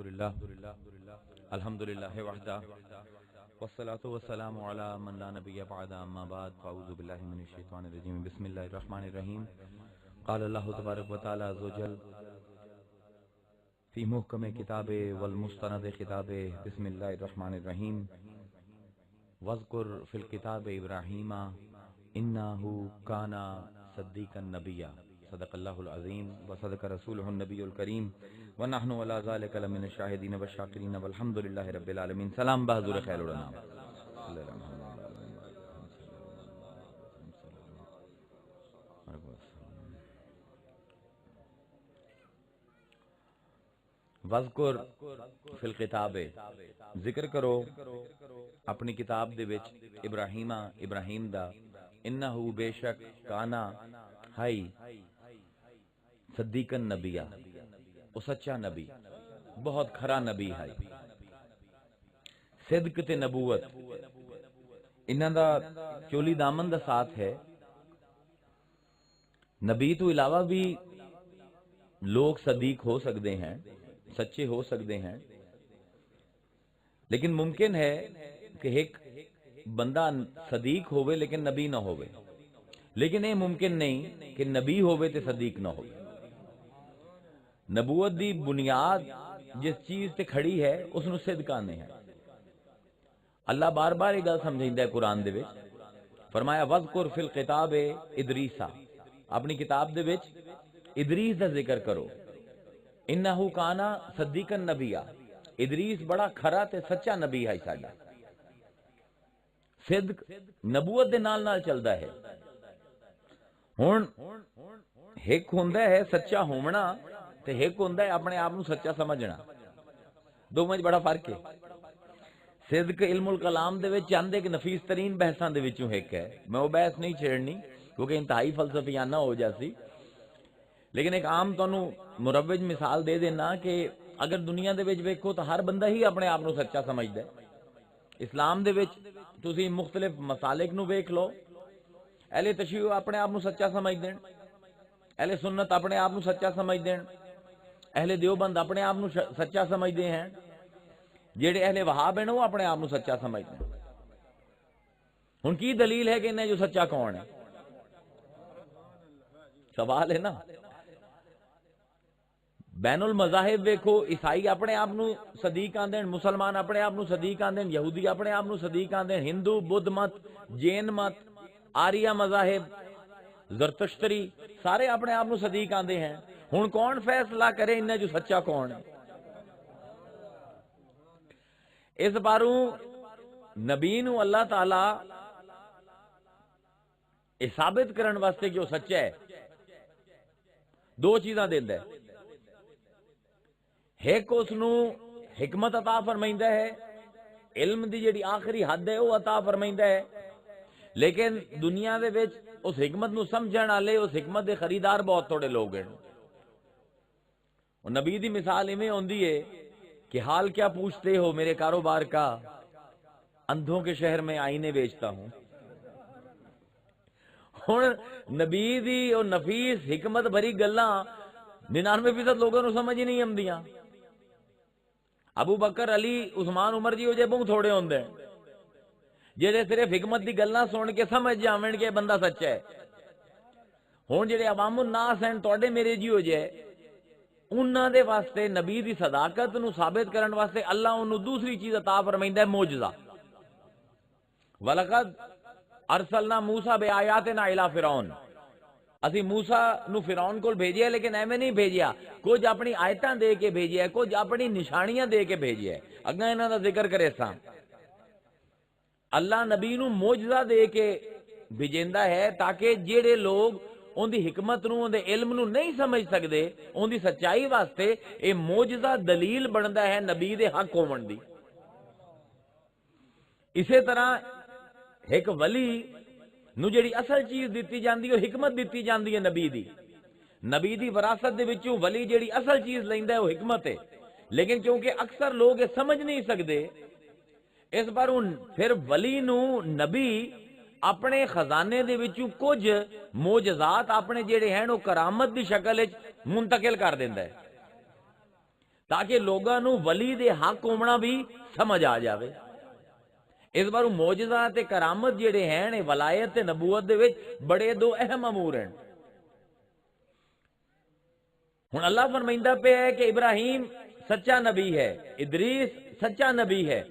الحمدللہ وحدہ والصلاة والسلام علی من لا نبی بعد اما بعد فاعوذ باللہ من الشیطان الرجیم بسم اللہ الرحمن الرحیم قال اللہ تبارک و تعالی عز وجل فی محکم کتاب والمستند خطاب بسم اللہ الرحمن الرحیم واذکر فی الکتاب ابراہیم انہ کان صدیقا نبیا صدق اللہ العظیم وصدق رسولہ النبی الکریم ونحن ولا ذلك لمن الشاهدين والشاكرين والحمد لله رب العالمين. سلام بحضور خیر الانام. وذکر فی الکتاب، ذکر کرو اپنی کتاب دے وچ ابراہیم دا انہو بے شک کانا ہائی صدیقا نبیا، وہ سچا نبی، بہت کھرا نبی ہے. صدق تے نبوت انہاں دا چولی دامن دا ساتھ ہے. نبی تو علاوہ بھی لوگ صدیق ہو سکتے ہیں، سچے ہو سکتے ہیں، لیکن ممکن ہے کہ ایک بندہ صدیق ہوئے لیکن نبی نہ ہوئے، لیکن یہ ممکن نہیں کہ نبی ہوئے تے صدیق نہ ہوئے. نبوت دی بنیاد جس چیز تے کھڑی ہے اس نو صدق آنے ہے. اللہ بار بار یہ گل سمجھائندا ہے قرآن دے وچ، فرمایا وذکر فی الکتاب ادریسا، اپنی کتاب دے وچ ادریس دا ذکر کرو. انہو کانا صدیقا نبیا، ادریس بڑا کھرا تے سچا نبی ہے ساڈا. صدق نبوت دے نال نال چلدا ہے. ہن ایک ہوندا ہے سچا ہونا تے ایک ہوندا ہے اپنے آپ نو سچا سمجھنا. دو وچ بڑا فرق ہے. صدق علم الکلام دے وچ چاندے کہ نفیس ترین بحثاں دے وچوں ایک ہے. میں وہ بحث نہیں چھیڑنی کیونکہ انتہائی فلسفیانہ ہو جاسی، لیکن ایک عام تانوں مروج مثال دے دینا کہ اگر دنیا دے وچ ویکھو تو ہر بندہ ہی اپنے آپ نو سچا سمجھدا ہے. اسلام دے وچ تسی مختلف مسالک نو ویکھ لو، اہل تشیع اپنے آپ نو سچا سمجھ دین، اہل سنت اپنے آپ نو سچا سمجھ دین، اہل دیوبند اپنے آپ نو سچا سمجھدے ہیں، جیڑے اہل وہاب ہیں وہ اپنے آپ نو سچا سمجھدے ہیں. ہن کی دلیل ہے کہ انہیں جو سچا کون ہے؟ سوال ہے نا. بین المذاہب دیکھو، عیسائی اپنے آپ نو صدیق آندین، مسلمان اپنے آپ نو صدیق آندین، یہودی اپنے آپ نو صدیق آندین، ہندو، بدھ مت، جین مت، آریہ مذاہب، زرتشتری سارے اپنے آپ نو صدیق آندے ہیں. ہن کون فیصلہ کرے انہیں جو سچا کون ہے؟ اس باروں نبی نو اللہ تعالی یہ ثابت کرن واسطے جو سچا ہے دو چیزاں دیندا ہے. ایک اس نو حکمت عطا فرمائندا ہے، علم دی جڑی آخری حد ہے وہ عطا فرمائندا ہے، لیکن دنیا دے وچ اس حکمت نو سمجھن والے، اس حکمت دے خریدار بہت تھوڑے لوگ ہیں. اور نبی دی مثال ایویں ہوندی ہے کہ حال کیا پوچھتے ہو میرے کاروبار کا، اندھوں کے شہر میں آئینے بیچتا ہوں. ہن نبی دی اور نفیس حکمت بھری گلاں 99% لوگوں نو سمجھ ہی نہیں آندیاں. ابو بکر، علی، عثمان، عمر جی وہ جے بہت تھوڑے ہوندے ہیں جہے صرف حکمت دی گلاں سن کے سمجھ جاون کہ بندہ سچا ہے. ہن جڑے عوام الناس ہیں تواڈے میرے جی ہو جائے، انہاں دے واسطے نبی دی صداقت نو ثابت کرن واسطے اللہ انہوں دوسری چیز عطا فرمائندا ہے، معجزہ. وَلَقَدْ ارسلنا موسیٰ بِآیاتنا الی فرعون، اسی موسیٰ نو فرعون کول بھیجیا لیکن ایویں نہیں بھیجیا، کچھ اپنی آیتاں دے کے بھیجیا، کچھ اپنی نشانیاں دے کے بھیجیا. اگاں انہاں دا ذکر کرے ساں. اللہ نبی نو معجزہ دے کے بھیجیندا ہے تاکہ جڑے لوگ ان دی حکمت نو، ان دے علم نو نہیں سمجھ سکدے، ان دی سچائی واسطے اے معجزہ دلیل بندا ہے نبی دے حق ہون دی. اسی طرح ایک ولی نو جڑی اصل چیز دیتی جاندی ہے، حکمت دیتی جاندی ہے نبی دی. نبی دی وراثت دے وچوں ولی جڑی اصل چیز لیندا ہے وہ حکمت ہے، لیکن کیونکہ اکثر لوگ یہ سمجھ نہیں سکدے، اس بار پھر ولی نو نبی اپنے خزانے دے وچوں کچھ معجزات اپنے جڑے ہیں وہ کرامت دی شکل وچ منتقل کر دیندا ہے تاکہ لوگاں نو ولی دے حق ہونا بھی سمجھ آ جاوے۔ اس بار معجزہ تے کرامت جڑے ہیں ولایت تے نبوت دے وچ بڑے دو اہم امور ہیں۔ ہن اللہ فرمائندا پہ ہے کہ ابراہیم سچا نبی ہے، ادریس سچا نبی ہے،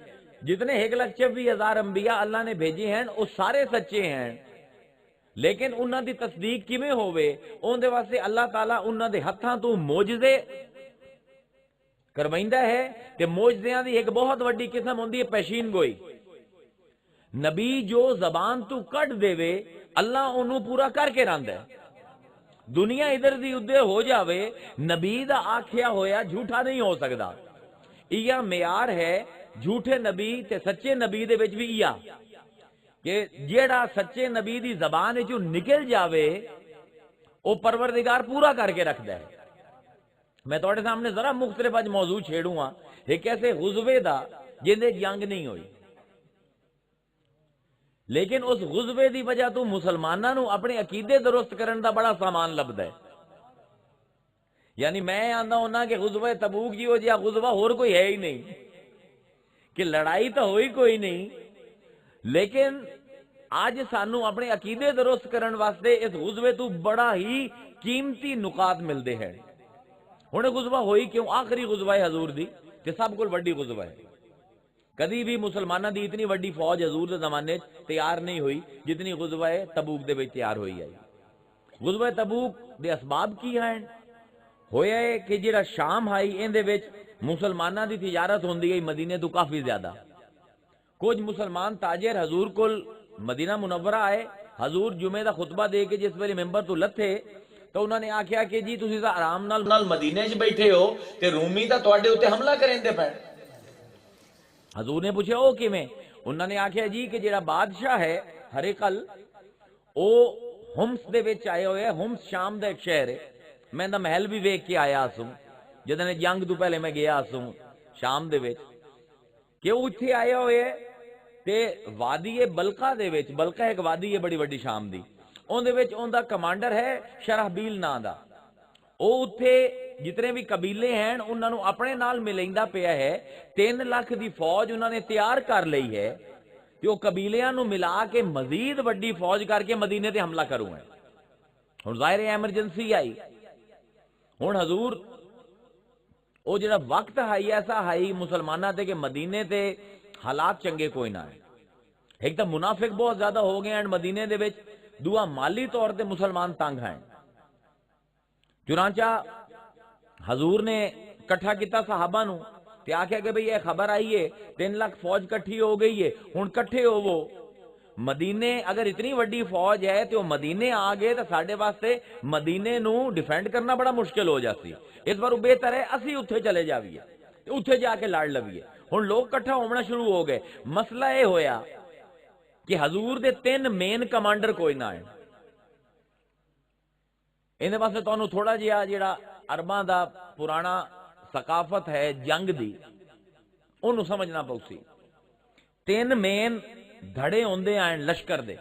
جتنے 1,26,000 انبیاء اللہ نے بھیجے ہیں وہ سارے سچے ہیں، لیکن انہاں دی تصدیق کیویں ہوے اون دے واسطے اللہ تعالیٰ انہاں دے ہتھاں تو معجزے کروائندا ہے۔ تے معجزیاں دی ایک بہت وڈی قسم ہوندی ہے پیشین گوئی۔ نبی جو زبان تو کٹ دے وے اللہ انہوں پورا کر کے راندا ہے۔ دنیا ادھر دی ادھر ہو جاوے نبی دا آکھیا ہویا جھوٹا نہیں ہو سکدا۔ یہ معیار ہے جھوٹے نبی تے سچے نبی دے وچ بھی کہ جیڑا سچے نبی دی زبان جو نکل جاوے وہ پروردگار پورا کر کے رکھدا ہے۔ میں تواڈے سامنے ذرا مختلف اج موضوع چھیڑوں ہاں، ایک ایسے غزوے دا جندے جنگ نہیں ہوئی، لیکن اس غزوے دی وجہ تو مسلماناں نو اپنے عقیدے درست کرن دا بڑا سامان لبدا ہے۔ یعنی میں آندا ہونا کہ غزوہ تبوک جی ہو جیا غزوہ اور کوئی ہے ہی نہیں، کہ لڑائی تو ہوئی کوئی نہیں، لیکن آج سانو اپنے عقیدے درست کرن واسطے اس غزوے تو بڑا ہی قیمتی نکات ملتے ہیں۔ ہن غزوہ ہوئی کیوں؟ آخری غزوہ ہے حضور دی تے سب کول وڈی غزوہ ہے۔ کدی بھی مسلمانہ دی اتنی وڈی فوج حضور دے زمانے تیار نہیں ہوئی جتنی غزوہ تبوک دے وچ تیار ہوئی ہے۔ غزوہ تبوک دے اسباب کی ہیں؟ ہویا ہے کہ جڑا شام آئی ان دے وچ مسلمانہ دی تجارت ہوندی ہے مدینے تو کافی زیادہ۔ کچھ مسلمان تاجر حضور کول مدینہ منورہ آئے، حضور جمعہ دا خطبہ دے کے جس ویلے ممبر تو لتھے تو انہوں نے آکھیا کہ جی تسی تا آرام نال مدینے وچ بیٹھے ہو تے رومی تا تواڈے اوتے حملہ کریندے پے۔ حضور نے پوچھا او کیویں؟ انہوں نے آکھیا جی کہ جڑا بادشاہ ہے ہرقل او ہمس دے وچ آئے ہوئے، ہمس شام دا ایک شہر ہے، میں دا محل بھی ویکھ کے آیا سوں جدوں جنگ تو پہلے میں گیا سوں شام دے وچ، کہ وہ اتھے آئے ہوئے تے وادی بلقا دے وچ، بلقا ایک وادی ہے بڑی وڈی شام دی، اون دے وچ اون دا کمانڈر ہے شرحبیل ناں دا۔ او اتھے جتنے بھی قبیلے ہیں انہاں نو اپنے نال ملیندا پیا ہے، 3 لاکھ دی فوج انہاں نے تیار کر لئی ہے کہ وہ قبیلیاں نو ملا کے مزید وڈی فوج کر کے مدینے تے حملہ کروں ہے۔ ہن ظاہر ایمرجنسی آئی، ہن حضور او جڑا وقت آئی ایسا آئی مسلمانہ تے کہ مدینے تے حالات چنگے کوئی نہ ہے۔ ایک تو منافق بہت زیادہ ہو گئے ہیں مدینے دے وچ، دوسرا مالی طور تے مسلمان تنگ ہیں۔ چنانچہ حضور نے کٹھا کیتا صحابہ نو تے آکھیا کہ بھئی یہ خبر آئی ہے 3 لاکھ فوج کٹھی ہو گئی ہے، ہن کٹھے ہوو مدینے، اگر اتنی وڈی فوج ہے تو مدینے آ گئے تو ساڈے واسطے مدینے نو ڈیفینڈ کرنا بڑا مشکل ہو جاتی، اس بار بہتر ہے اسی اتھے چلے جاویے اتھے جا کے لڑ لویے۔ ہن لوگ کٹھا ہونا شروع ہو گئے، مسئلہ یہ ہویا کہ حضور دے 3 مین کمانڈر کوئی نہ آئے۔ اندے واسطے تانوں تھوڑا جہا جڑا عرباں دا پرانا ثقافت ہے جنگ دی انہوں سمجھنا پوسی۔ 3 مین دھڑے ہوندے آئیں لشکر دے،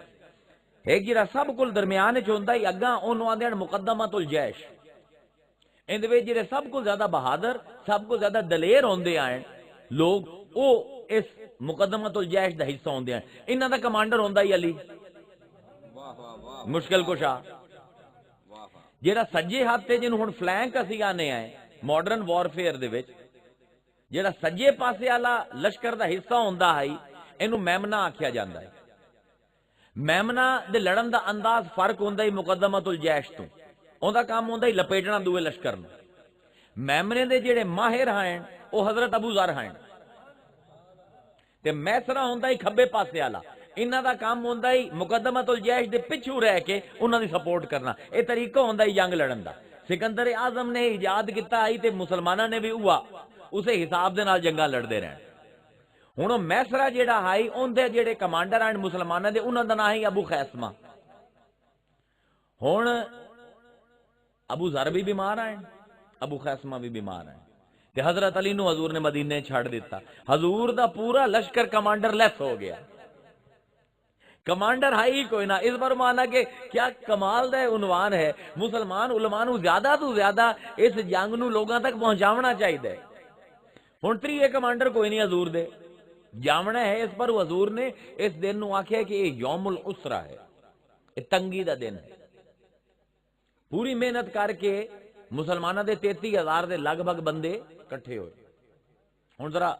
ایک جڑا سب کل درمیان وچ ہوندا ہے اگاں انہوں آندے ہیں مقدمۃ الجیش، اندے وچ جڑے سب کو زیادہ بہادر سب کو زیادہ دلیر ہوندے آئیں لوگ او اس مقدمۃ الجیش دا حصہ ہوندے ہیں۔ انہاں دا کمانڈر ہوندا ہے علی مشکل کشا، جڑا سجے ہاتھ تے جنوں ہن فلینک اسی آنے آئے ماڈرن وارفیئر دے وچ، جڑا سجے پاسے والا لشکر دا حصہ ہوندا ہے اینو میمنا آکھیا جاندا ہے۔ میمنا دے لڑن دا انداز فرق ہوندا ہے مقدمۃ الجیش تو، اوندا کام ہوندا ہے لپیٹنا دوے لشکر نو۔ میمنے دے جڑے ماہر ہیں او حضرت ابو ذر ہیں تے میسرا ہوندا ہے کھبے پاسے والا، انہاں دا کام ہوندا ہے مقدمۃ الجیش دے پچھو رہ کے انہاں دی سپورٹ کرنا۔ اے طریقہ ہوندا ہے جنگ لڑن دا۔ سکندر اعظم نے ایجاد کیتا آئی تے مسلماناں نے بھی ہوا اسے حساب دے نال جنگاں لڑدے رہن۔ ہن میسرا جیڑا ہے اون دے جڑے کمانڈر ہیں مسلماناں دے انہاں دا نام ہے ابو خیسمہ۔ ہن ابو ذر بھی بیمار ہیں، ابو خیسمہ بھی بیمار ہیں تے حضرت علی نو حضور نے مدینے چھڑ دیتا، حضور دا پورا لشکر کمانڈر لیس ہو گیا، کمانڈر ہے ہی کوئی نہ۔ اس بار مانا کہ کیا کمال دا عنوان ہے، مسلمان علماء نو زیادہ تو زیادہ اس جنگ نو لوگاں تک پہنچاونا چاہیے۔ ہن تریے کمانڈر کوئی نہیں حضور دے، جامنا ہے اس پر حضور نے اس دن نو آکھیا کہ یہ یوم العسرہ ہے، یہ تنگی دا دن ہے۔ پوری محنت کر کے مسلمانوں دے 33,000 دے لگ بھگ بندے کٹھے ہوئے۔ ہن ذرا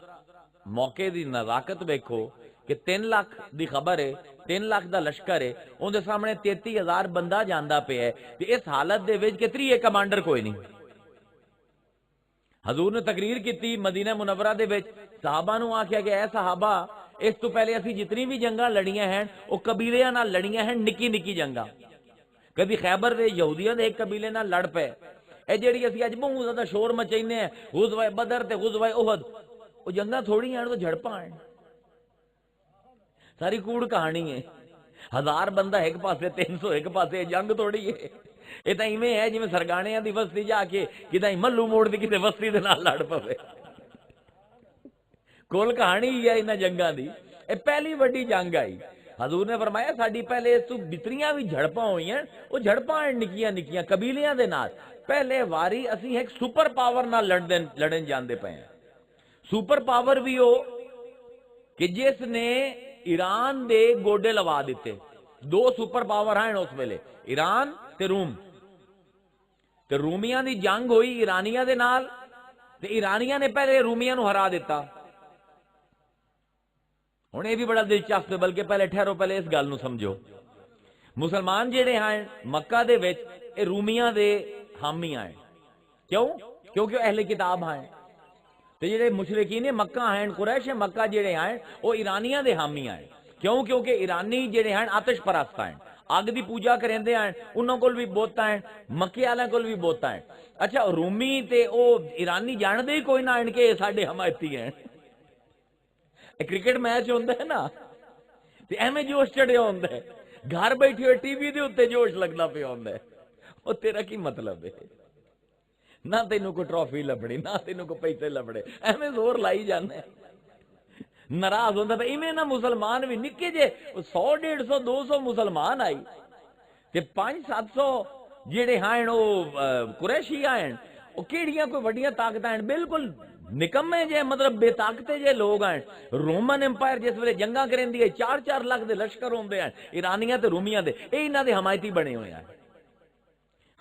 موقع دی نزاکت ویکھو کہ 3 لاکھ دی خبر ہے، 3 لاکھ دا لشکر ہے، ان دے سامنے 33,000 بندہ جاندا پیا ہے، تے اس حالت دے وچ کہ تریے کمانڈر کوئی نہیں۔ حضور نے تقریر کیتی مدینہ منورہ دے وچ، صحابہ نو آکھیا کہ اے صحابہ اس تو پہلے اسی جتنی بھی جنگاں لڑیاں ہیں وہ قبیلیاں نال لڑیاں ہیں، نکی نکی جنگاں۔ کبھی خیبر دے یہودیاں دے ایک قبیلے نال لڑ پے، اے جیڑی اسی اج بہت زیادہ شور مچائنے ہیں غزوہ بدر تے غزوہ احد، وہ جنگاں تھوڑی ہیں، تو جھڑپاں ہیں، ساری کوڑ کہانی ہے۔ 1000 بندہ ایک پاسے، 300 ایک پاسے، جنگ تھوڑی ہے۔ یہ تو ایویں ہے جویں سرگاڑیاں دی بستی جا کے کدی ملو موڑ دی کسی بستی دے نال لڑ پوے۔ کل کہانی ہی ہے انہاں جنگاں دی۔ اے پہلی وڈی جنگ آئی، حضور نے فرمایا ساڈی پہلے اس تو بتریاں بھی جھڑپاں ہوئی ہیں، وہ جھڑپاں ہیں نکیاں نکیاں قبیلیاں دے نال۔ پہلے واری اسی ایک سپر پاور نال لڑن جاندے پے ہیں۔ سپر پاور بھی ہو کہ جس نے ایران دے گوڈے لوا دیتے۔ 2 سپر پاور ہیں اس ویلے، ایران تے روم۔ تے رومیاں دی جنگ ہوئی ایرانیاں دے نال، تے ایرانیاں نے پہلے رومیاں نو ہرا دیتا۔ ہن یہ بھی بڑا دلچسپ ہے، بلکہ پہلے ٹھہرو، پہلے اس گل نو سمجھو۔ مسلمان جڑے ہیں مکہ دے وچ اے رومیاں دے حامی ہیں۔ کیوں؟ کیونکہ اہل کتاب ہیں۔ تے جڑے مشرکین مکہ ہیں، قریش مکہ جڑے ہیں وہ ایرانیاں دے حامی ہیں۔ کیوں؟ کیونکہ ایرانی جڑے ہیں آتش پرست ہیں، اگ دی پوجا کریندے ہیں، انہاں کول بھی بوتاں ہیں، مکے والے کول بھی بوتاں ہیں۔ اچھا رومی تے او ایرانی جاندے ہی کوئی نہ ان کے ساڈے حمایتی ہیں۔ کرکٹ میچ ہوندا ہے نا تے ایویں جوش چڑھیا ہوندا ہے، گھر بیٹھے ہوئے ٹی وی دے اوتے جوش لگدا پیا ہوندا ہے۔ او تیرا کی مطلب ہے؟ نہ تینوں کوئی ٹرافی لبڑی، نہ تینوں کوئی پیسے لبڑے، ایویں زور لائی جانا ہے۔ ناراض ہوندا پیا ایویں نہ مسلمان بھی نکے جے 100 150 200 مسلمان آئی تے 500-700 جڑے ہیں او قریشی ہیں، او کیڑیاں کوئی وڈیاں طاقتاں ہیں، بالکل نکمے جے، مطلب بے طاقتے جے لوگ ہیں۔ رومن امپائر جس ویلے جنگاں کریندی ہے 4-4 لاکھ دے لشکر ہوندے ہیں ایرانیاں تے رومیاں دے، اے انہاں دے حمایتی بنے ہوئے ہیں۔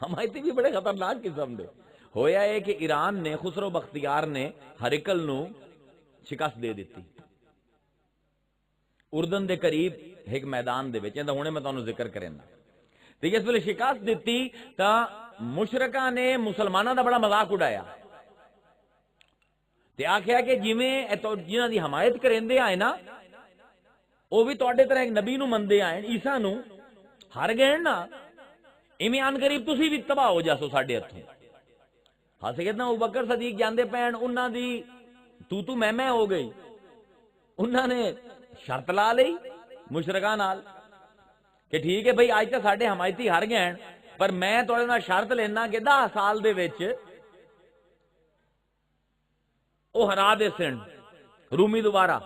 حمایتی بھی بڑے خطرناک قسم دے ہویا ہے کہ ایران نے خسرو بختیار نے ہرکل نو شکست دے دیتی اردن دے قریب ایک میدان دے وچ، تے ہنے میں تانوں ذکر کرنا۔ تے جس ویلے شکست دیتی تا مشرکاں نے مسلماناں دا بڑا مذاق اڑایا تے آکھیا کہ جویں جنہاں دی حمایت کریندے آئے نا او بھی تواڈے طرح ایک نبی نو مندے آئے، عیسیٰ نو، ہر گئے نا، ایویں آن قریب تسی بھی تباہ ہو جاسو ساڈے ہتھوں۔ سیدنا ابوبکر صدیق جاندے پین، انہاں دی تو میں ہو گئی، انہاں نے شرط لا لئی مشرکاں نال کہ ٹھیک ہے بھئی آج تے ساڈے حمایتی ہر گئے ہیں، پر میں تواڈے نال شرط لینا کہ 10 سال دے وچ او ہرا دے سن رومی دوبارہ،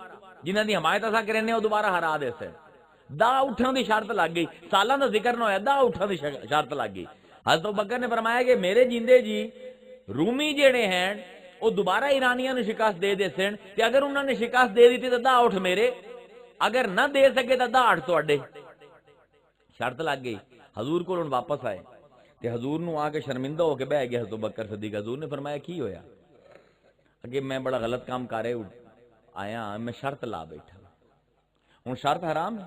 جنہاں دی حمایت اساں کرنے او دوبارہ ہرا دے سن۔ 10 اٹھاں دی شرط لگ گئی، سالاں دا ذکر نہ ہویا، 10 اٹھاں دی شرط لگ گئی۔ حضرت ابوبکر نے فرمایا کہ میرے جیندے جی رومی جڑے ہیں وہ دوبارہ ایرانیاں نے شکست دے دے سن، کہ اگر انہوں نے شکست دے دیتی تو 10 اٹھ میرے، اگر نہ دے سکے تو 10 اٹھ تواڈے۔ شرط لگ گئی۔ حضور کو واپس آئے تے حضور نو آ کے شرمندہ ہو کے بہ گیا حضرت ابوبکر صدیق۔ حضور نے فرمایا کی ہویا؟ کہ میں بڑا غلط کام کر رہے آیا، میں شرط لا بیٹھا ہوں، شرط حرام ہے۔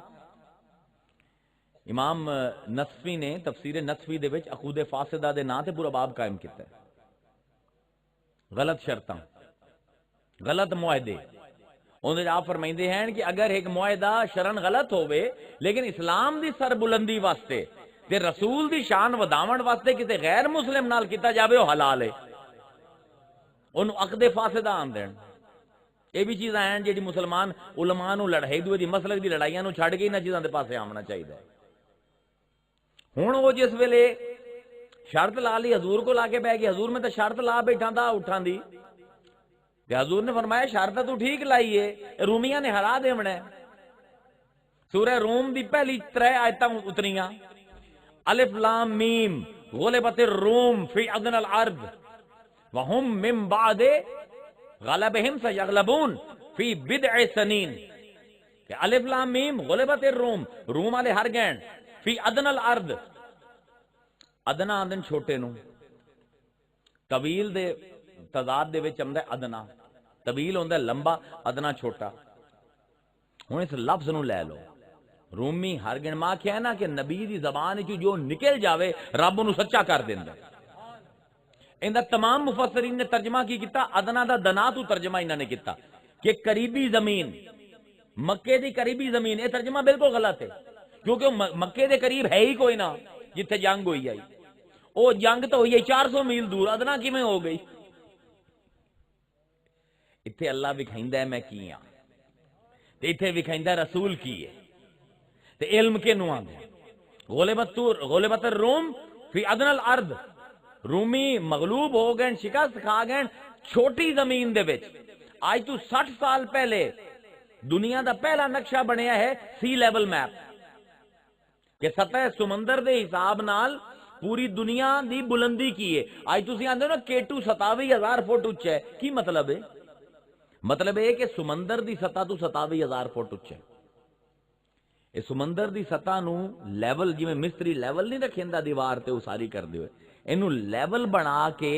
امام نصفی نے تفسیر نصفی دے وچ عقود فاسدہ دے نام تے پورا باب قائم کیتا ہے۔ غلط شرطاں، غلط معاہدے، انہوں نے آپ فرمائندے ہیں کہ اگر ایک معاہدہ شرن غلط ہوئے لیکن اسلام دی سربلندی واسطے تے رسول دی شان وداون واسطے کسی غیر مسلم نال کیتا جاوے وہ حلال ہے، انہوں عقد فاسدہ آن دین۔ یہ بھی چیزاں ہیں جیڑی مسلمان علماء نو لڑائی دوے دی مسلک دی لڑائیاں نو چھڑ کے انہاں چیزاں دے پاسے آمنا چاہیے۔ ہن وہ جس ویلے شرط لا لی، حضور کو لا کے بہ گئی، حضور میں تو شرط لا بیٹھا تھا اٹھاں دی، تے حضور نے فرمایا شرط تو ٹھیک لائی ہے، رومیاں نے ہرا دیونا ہے۔ سورہ روم دی پہلی 3 آیتاں اتریاں، الف لام میم غلبت الروم فی ادنی الارض وہم من بعد غلبہم سیغلبون فی بدع سنین کہ الف لام میم غلبت الروم روم والے ہر گئے فی ادنى الارض ادنا آندن چھوٹے نو طویل دے تضاد دے وچ آندا ادنا طویل ہوندا لمبا ادنا چھوٹا ہن اس لفظ نو لے لو رومی ہر گن ماں کیا ہے نا کہ نبی دی زبان وچ جو نکل جاوے رب انہوں سچا کر دیندا اندا تمام مفسرین نے ترجمہ کی کیتا ادنا دا دنا تو ترجمہ انہاں نے کیتا کہ قریبی زمین مکے دی قریبی زمین. یہ ترجمہ بالکل غلط ہے کیونکہ مکے دے قریب ہے ہی کوئی نہ جتھے جنگ ہوئی آئی. وہ جنگ تو ہوئی ہے 400 میل دور ادنا کیویں ہو گئی. اتھے اللہ وکھائندا ہے میں کی ہاں تے اتھے وکھائندا رسول کی ہے تے علم کے نو آندا غلبت الروم فی ادنى الارض. رومی مغلوب ہو گئے شکست کھا گئے چھوٹی زمین دے وچ. آج تو 60 سال پہلے دنیا دا پہلا نقشہ بنیا ہے سی لیول میپ کہ سطح سمندر دے حساب نال پوری دنیا دی بلندی کی ہے. آج تسی آندے ہو نا K2 27,000 فٹ اونچا ہے. کی مطلب ہے؟ مطلب ہے کہ سمندر دی سطح تو 27,000 فٹ اونچا ہے. یہ سمندر دی سطح نو لیول جی میں مستری لیول نہیں رکھیندا دیوار تے اساری کر دیو اینو لیول بنا کے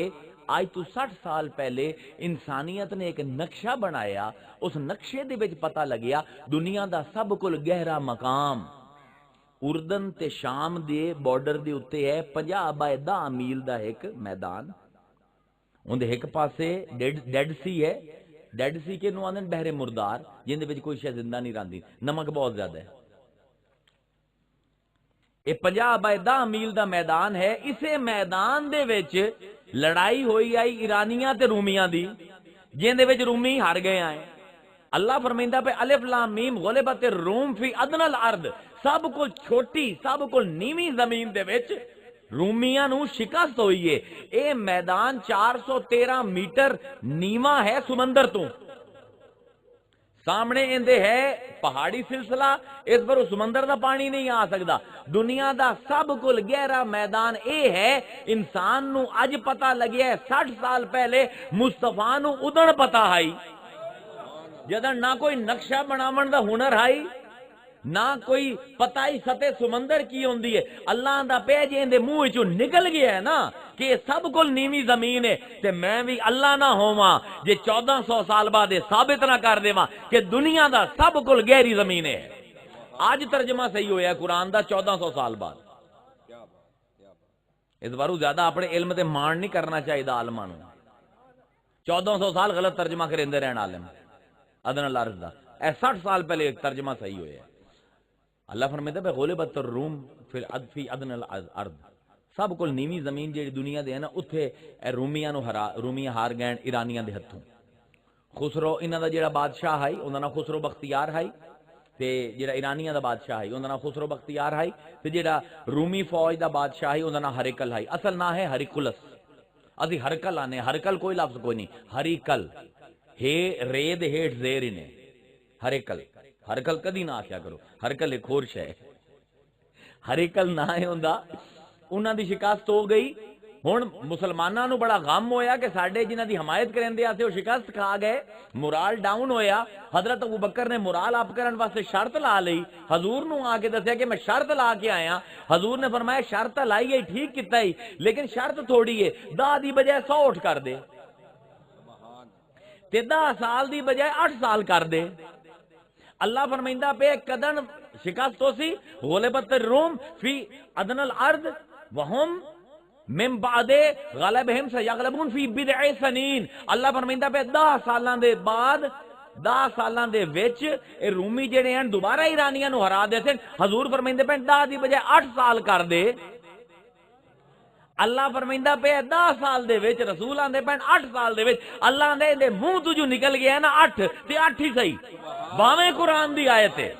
آج تو 60 سال پہلے انسانیت نے ایک نقشہ بنایا. اس نقشے دے وچ پتہ لگیا دنیا دا سب کل گہرا مقام اردن تے شام دے بارڈر دے اتے ہے 50 بائی 10 میل دا ایک میدان. اندے ایک پاسے ڈیڈ سی ہے. ڈیڈ سی کے نو آندن بحر مردار جن دے وچ کوئی شے زندہ نہیں رہندی نمک بہت زیادہ ہے. یہ 50 بائی 10 میل دا میدان ہے. اسے میدان دے وچ لڑائی ہوئی آئی ایرانیاں تے رومیاں دی جن دے وچ رومی ہار گئے آئے. اللہ فرمائندا پہ الف لام میم غلبت الروم فی ادنى الارض. سب کو چھوٹی سب کو نیویں زمین دے وچ رومیاں نو شکست ہوئی ہے. اے میدان 413 میٹر نیواں ہے سمندر تو. سامنے اندے ہے پہاڑی سلسلہ اس پر سمندر دا پانی نہیں آ سکتا. دنیا دا سب کل گہرا میدان اے ہے. انسان نو اج پتہ لگیا ہے 60 سال پہلے مصطفیٰ نو ادن پتہ ہائی جدن نہ کوئی نقشہ بناون دا ہنر ہائی نہ کوئی پتہ ہی سطح سمندر کی ہوندی ہے. اللہ دا پہ جے اندے منہ وچوں نکل گیا ہے نا کہ یہ سب کل نیویں زمین ہے تے میں بھی اللہ نہ ہوواں جے 1400 سال بعد ثابت نہ کر دیواں کہ دنیا دا سب کل گہری زمین ہے. آج ترجمہ صحیح ہویا ہے قرآن دا 1400 سال بعد. اس بارو زیادہ اپنے علم تے مان نہیں کرنا چاہیے عالماں نوں. 1400 سال غلط ترجمہ کریندے رہن عالم ادنى الارض دا. 60 سال پہلے ایک ترجمہ صحیح ہویا ہے. اللہ فرماتا ہے غلبت الروم فی ادنى الارض. سب کل نیویں زمین جیڑی دنیا دے ہے نا اتھے رومیاں نو رومیاں ہار گئے ایرانیاں دے ہتھوں. خسرو انہاں دا جیڑا بادشاہ ہائی انہاں نام خسرو بختیار ہائی تے جیڑا ایرانیاں دا بادشاہ ہائی انہاں نام خسرو بختیار ہائی تے جیڑا رومی فوج دا بادشاہ ہائی انہاں نام ہرکل ہائی. اصل نام ہے ہرکلس. اسی ہرکل آنے ہرکل کوئی لفظ کوئی نہیں ہریکل ہے رے دے ہیٹھ زیر نے ہرکل. ہرکل کدی نہ آخیا کرو ہرکل ایک اور شے. ہرکل نہ ہے ہوندا. انہاں دی شکست ہو گئی. ہن مسلماناں نو بڑا غم ہویا کہ ساڈے جنہاں دی حمایت کریندے آتے وہ شکست کھا گئے. مورال ڈاؤن ہویا. حضرت ابوبکر نے مورال اپ کرن واسطے شرط لا لئی. حضور نو آ کے دسیا کہ میں شرط لا کے آیا. حضور نے فرمایا شرط لائی ہے ٹھیک کیتا ہی لیکن شرط تھوڑی ہے 10 دی بجائے 100 اٹھ کر دے تے 10 سال دی بجائے 8 سال کر دے. اللہ فرمائندہ پہ قدن شکست ہو سی غلبت الروم فی ادنى الارض وہم من بعد غلبہم سیغلبون فی بضع سنین. اللہ فرمائندہ پہ 10 سالاں دے بعد 10 سالاں دے وچ اے رومی جڑے ہیں دوبارہ ایرانیاں نو ہرا دے سن. حضور فرمائندے پہ 10 دی بجائے 8 سال کر دے. اللہ فرمائندہ پہ 10 سال دے وچ رسول آندے پہ 8 سال دے وچ اللہ دے منہ تو جو نکل گیا ہے نا 8 تے 8 ہی صحیح باویں قرآن دی آیت ہے.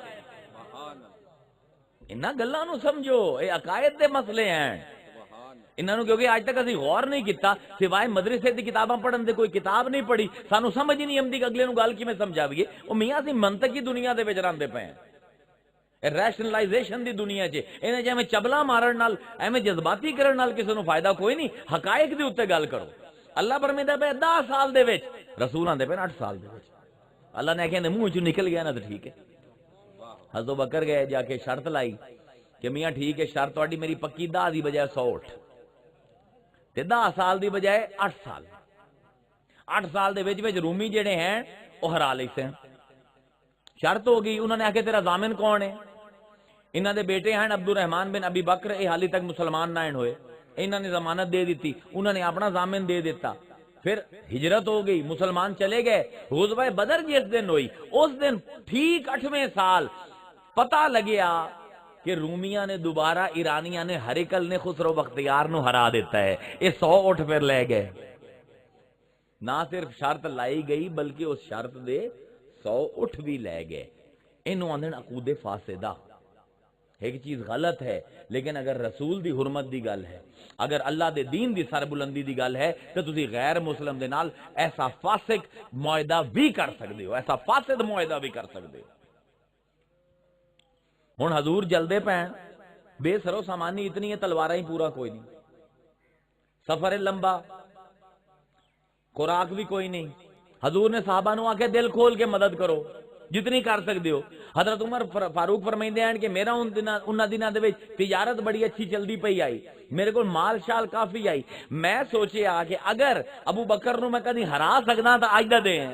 انہاں گلاں نو سمجھو اے عقائد دے مسئلے ہیں. انہاں نو کیونکہ آج تک اسی غور نہیں کیتا سوائے مدرسے دی کتاباں پڑھن دے کوئی کتاب نہیں پڑھی. سانو سمجھ ہی نہیں آندی کہ اگلے نو گل کیویں سمجھاویے. او میاں سی منطقی دنیا دے وچ رہندے پئے ہیں ریشنلائزیشن دی دنیا چ. انہیں جیویں چبلا مارن نال ایویں جذباتی کرن نال کسے نو فائدہ کوئی نہیں. حقائق دے اوتے گل کرو. اللہ فرمائندا پہ 10 سال دے وچ، رسول آندے پہ 8 سال دے وچ۔ اللہ نے کہنے منہ چ نکل گیا نا تو ٹھیک ہے۔ حضرت بکر گئے جا کے شرط لائی کہ میاں ٹھیک ہے شرط تہاڈی میری پکی 10 دی بجائے 100 تے 10 سال دی بجائے 8 سال۔ 8 سال دے وچ وچ رومی جڑے ہیں وہ ہرا لے سن۔ شرط ہو گئی، انہوں نے آکھے تیرا ضامن کون ہے؟ انہاں دے بیٹے ہیں عبد الرحمن بن ابی بکر، اے حالی تک مسلمان نہ ہوئے، انہوں نے ضمانت دے دیتی، انہوں نے اپنا ضامن دے دیتا۔ پھر ہجرت ہو گئی، مسلمان چلے گئے۔ غزوہ بدر جس دن ہوئی اس دن ٹھیک 8ویں سال پتہ لگیا کہ رومیاں نے دوبارہ ایرانیاں نے ہرکل نے خسرو بختیار نو ہرا دیتا ہے، یہ 100 اٹھ پھر لے گئے۔ نہ صرف شرط لائی گئی بلکہ اس شرط دے 100 اٹھ بھی لے گئے۔ انہوں آندن عقود فاسدہ، ایک چیز غلط ہے لیکن اگر رسول دی حرمت دی گل ہے، اگر اللہ دے دین دی سربلندی دی گل ہے تو تسی غیر مسلم دے نال ایسا فاسق معاہدہ بھی کر سکتے ہو، ایسا فاسد معاہدہ بھی کر سکتے ہو۔ ہن حضور جلدے پین، بے سرو سامانی اتنی ہے، تلواریں ہی پورا کوئی نہیں، سفر لمبا، خوراک بھی کوئی نہیں۔ حضور نے صحابہ نو آکے دل کھول کے مدد کرو جتنی کر سکتے ہو۔ حضرت عمر فاروق فرمائندے ہیں کہ میرا انہاں دناں دے وچ تجارت بڑی اچھی چلدی پئی آئی، میرے کو مال شال کافی آئی، میں سوچیا کہ اگر ابو بکر نو میں کدی ہرا سکدا تا اج دا دن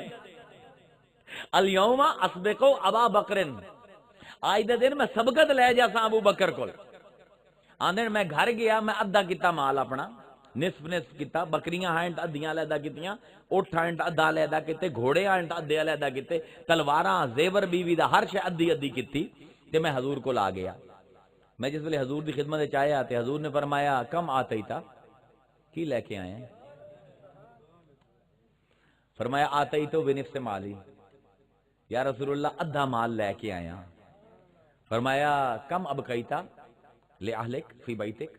الیوم اسبقو ابا بکرن، آج دا دن میں سبقت لے جا سا ابو بکر کول۔ آندے میں گھر گیا، میں ادھا کیتا مال اپنا، نصف نصف کیتا، بکریاں ہیں ادھیاں علیحدہ کیتیاں، اٹھ ہیں ادھا علیحدہ کیتے، گھوڑے ہیں ادھے علیحدہ کیتے، تلواراں زیور بیوی دا ہر شے ادھی ادھی کیتی تے میں حضور کول آ گیا۔ میں جس ویلے حضور دی خدمت وچ آیا تے حضور نے فرمایا کم آتیتا، کی لے کے آئے ہیں؟ فرمایا آتیتو بنفس مالی، یا رسول اللہ ادھا مال لے کے آیا۔ فرمایا کم ابقیتا لأہلک فی بیتک،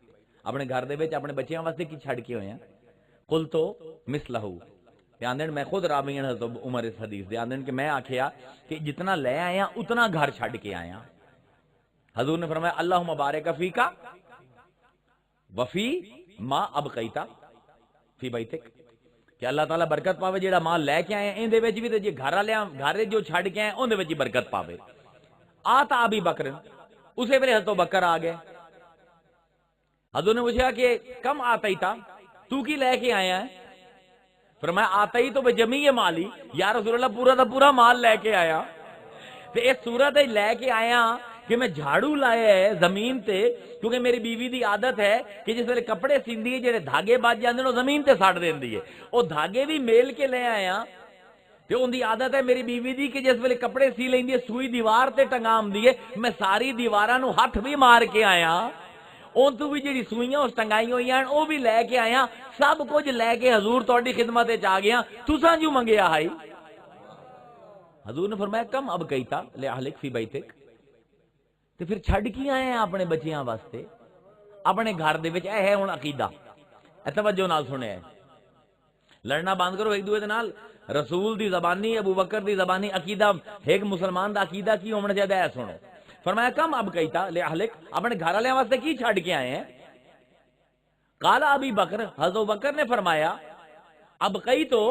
اپنے گھر دے وچ اپنے بچیاں واسطے کی چھڑ کے ہوئے ہیں؟ قلتو مثلہو، آندن میں خود راویین حضرت عمر اس حدیث دے آندن کہ میں آکھیا کہ جتنا لے آیا اتنا گھر چھڑ کے آیا۔ حضور نے فرمایا اللہم بارک فیکا وفی ما ابقیتا فی بیتک، کہ اللہ تعالیٰ برکت پاوے جیڑا مال لے کے آئے ان دے وچ بھی تے جے گھر جو چھڑ کے آئے ان دے وچ بھی برکت پاوے۔ آتا ابی بکر، اسے ویلے حضرت بکر آ گئے۔ حضور نے پوچھا کہ کم آتیتا، تو کی لے کے آیا ہے؟ فرمایا آتئی تو بجمیع مالی، یا رسول اللہ پورا دا پورا مال لے کے آیا۔ تو اس صورت لے کے آیا کہ میں جھاڑو لائے ہے زمین تے، کیونکہ میری بیوی دی عادت ہے کہ جس ویلے کپڑے سیندی ہے جڑے دھاگے بج جاندے نے زمین تے سٹ دیندی ہے، او دھاگے بھی میل کے لے آیا۔ تے ان دی عادت ہے میری بیوی دی کہ جس ویلے کپڑے سی لیندی ہے سوئی دیوار تے ٹنگام دی ہے، میں ساری دیواراں نو ہاتھ بھی مار کے آیا، اون تو بھی جڑی سوئیاں اس ٹنگائی ہوئی ہیں او بھی لے کے آیا، سب کچھ لے کے حضور تہاڈی خدمت وچ آ گیا، تساں جو منگیا ہائی۔ حضور نے فرمایا کم اب کیتا لأہلک فی بیتک، تے پھر چھڈ کی آئے ہیں اپنے بچیاں واسطے اپنے گھر دے وچ۔ اے ہے ہن عقیدہ، اے توجہ نال سنے، لڑنا بند کرو ایک دوے دے نال۔ رسول دی زبانی، ابو بکر دی زبانی عقیدہ، ایک مسلمان دا عقیدہ کی ہونا چاہیے ہے سنو۔ فرمایا کم اب کیتا لأہلک، اپنے گھر والے واسطے کی چھڈ کے آئے ہیں؟ قال ابی بکر، حضرت بکر نے فرمایا اب کئی تو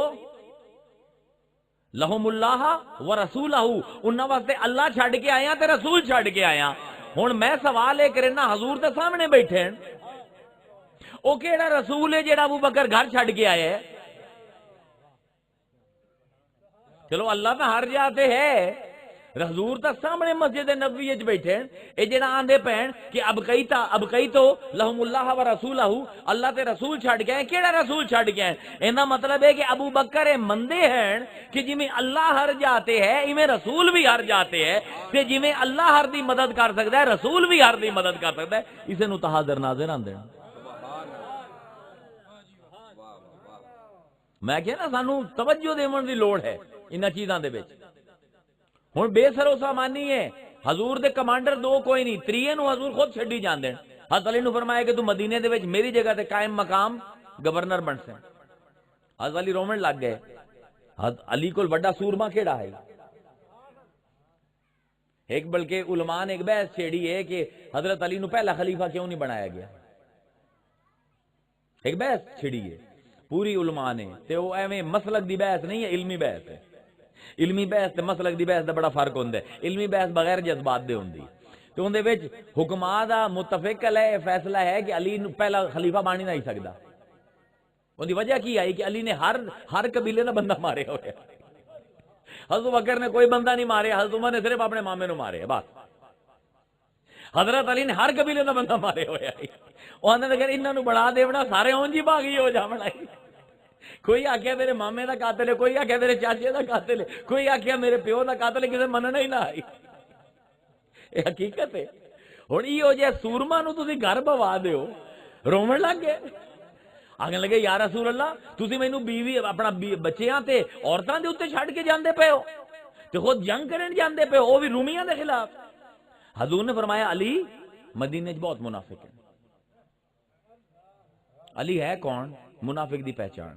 لہم اللہ و رسولہ، انہاں واسطے اللہ چھڈ کے آیا تے رسول چھڈ کے آیا۔ ہن میں سوال ایک کرنا، حضور تے سامنے بیٹھے ہیں، او کیڑا رسول ہے جیڑا ابو بکر گھر چھڈ کے آیا ہے؟ چلو اللہ تو ہر جاتے ہے، حضور تا سامنے مسجد نبوی وچ بیٹھے ہیں، اے جڑا آندے پین کہ اب کئی تو لہم اللہ و رسولہ، اللہ تے رسول چھڈ کے آئے، کیڑا رسول چھڈ کے آئے؟ ایندا مطلب ہے کہ ابو بکر مندے ہیں کہ جویں اللہ ہر جاتے ہے ایویں رسول بھی ہر جاتے ہے، تے جویں اللہ ہر دی مدد کر سکدا ہے رسول بھی ہر دی مدد کر سکدا ہے۔ اسے نو تحاضر ناظر آندے ہیں۔ میں کہنا سانو توجہ دیون دی لوڑ ہے انہاں چیزاں دے وچ۔ ہن بے سرو سامانی ہے، حضور دے کمانڈر دو کوئی نہیں، تریے نو حضور خود چھڈی جاندے۔ حضرت علی نو فرمایا کہ تو مدینے دے وچ میری جگہ تے قائم مقام گورنر بن سے۔ حضرت علی رومن لگ گئے، حضرت علی کول بڑا سورما کیڑا ہے؟ ایک بلکہ علماء نے ایک بحث چھیڑی ہے کہ حضرت علی نو پہلا خلیفہ کیوں نہیں بنایا گیا، ایک بحث چھڑی ہے۔ پوری علماء نے تے وہ ایویں مسلک دی بحث نہیں ہے، علمی بحث ہے۔ علمی بحث تے مسلک دی بحث دا بڑا فرق ہوندا ہے۔ علمی بحث بغیر جذبات دے ہوندی تے اون دے وچ حکماں دا متفق علیہ فیصلہ ہے کہ علی نو پہلا خلیفہ بن نہیں سکدا۔ اون دی وجہ کی آئی کہ علی نے ہر قبیلے دا بندہ مارے ہوئے، حضرت بکر نے کوئی بندہ نہیں مارے، حضرت عمر نے صرف اپنے مامے نو مارے بس۔ حضرت علی نے ہر قبیلے دا بندہ مارے ہوئے، انہوں نے کہا انہاں نو بڑھا دیونا سارے اون جی باغی ہو جاونا۔ کوئی آکھیا میرے مامے دا قاتل ہے، کوئی آکھیا میرے چاچے دا قاتل ہے، کوئی آکھیا میرے پیو دا قاتل ہے، کسے مننا ہی نہ آئی۔ یہ حقیقت ہے۔ ہن ایہو جے سورما نو تسی گھر بوا دیو، رومن لگ گئے، آگے لگے یا رسول اللہ تسی مینوں بیوی اپنا بچیاں تے عورتاں دے اوتے چھڈ کے جاندے پے ہو تے خود جنگ کرن جاندے پے ہو، وہ بھی رومیاں دے خلاف۔ حضور نے فرمایا علی مدینے 'چ بہت منافق ہیں۔ علی ہے کون؟ منافق دی پہچان۔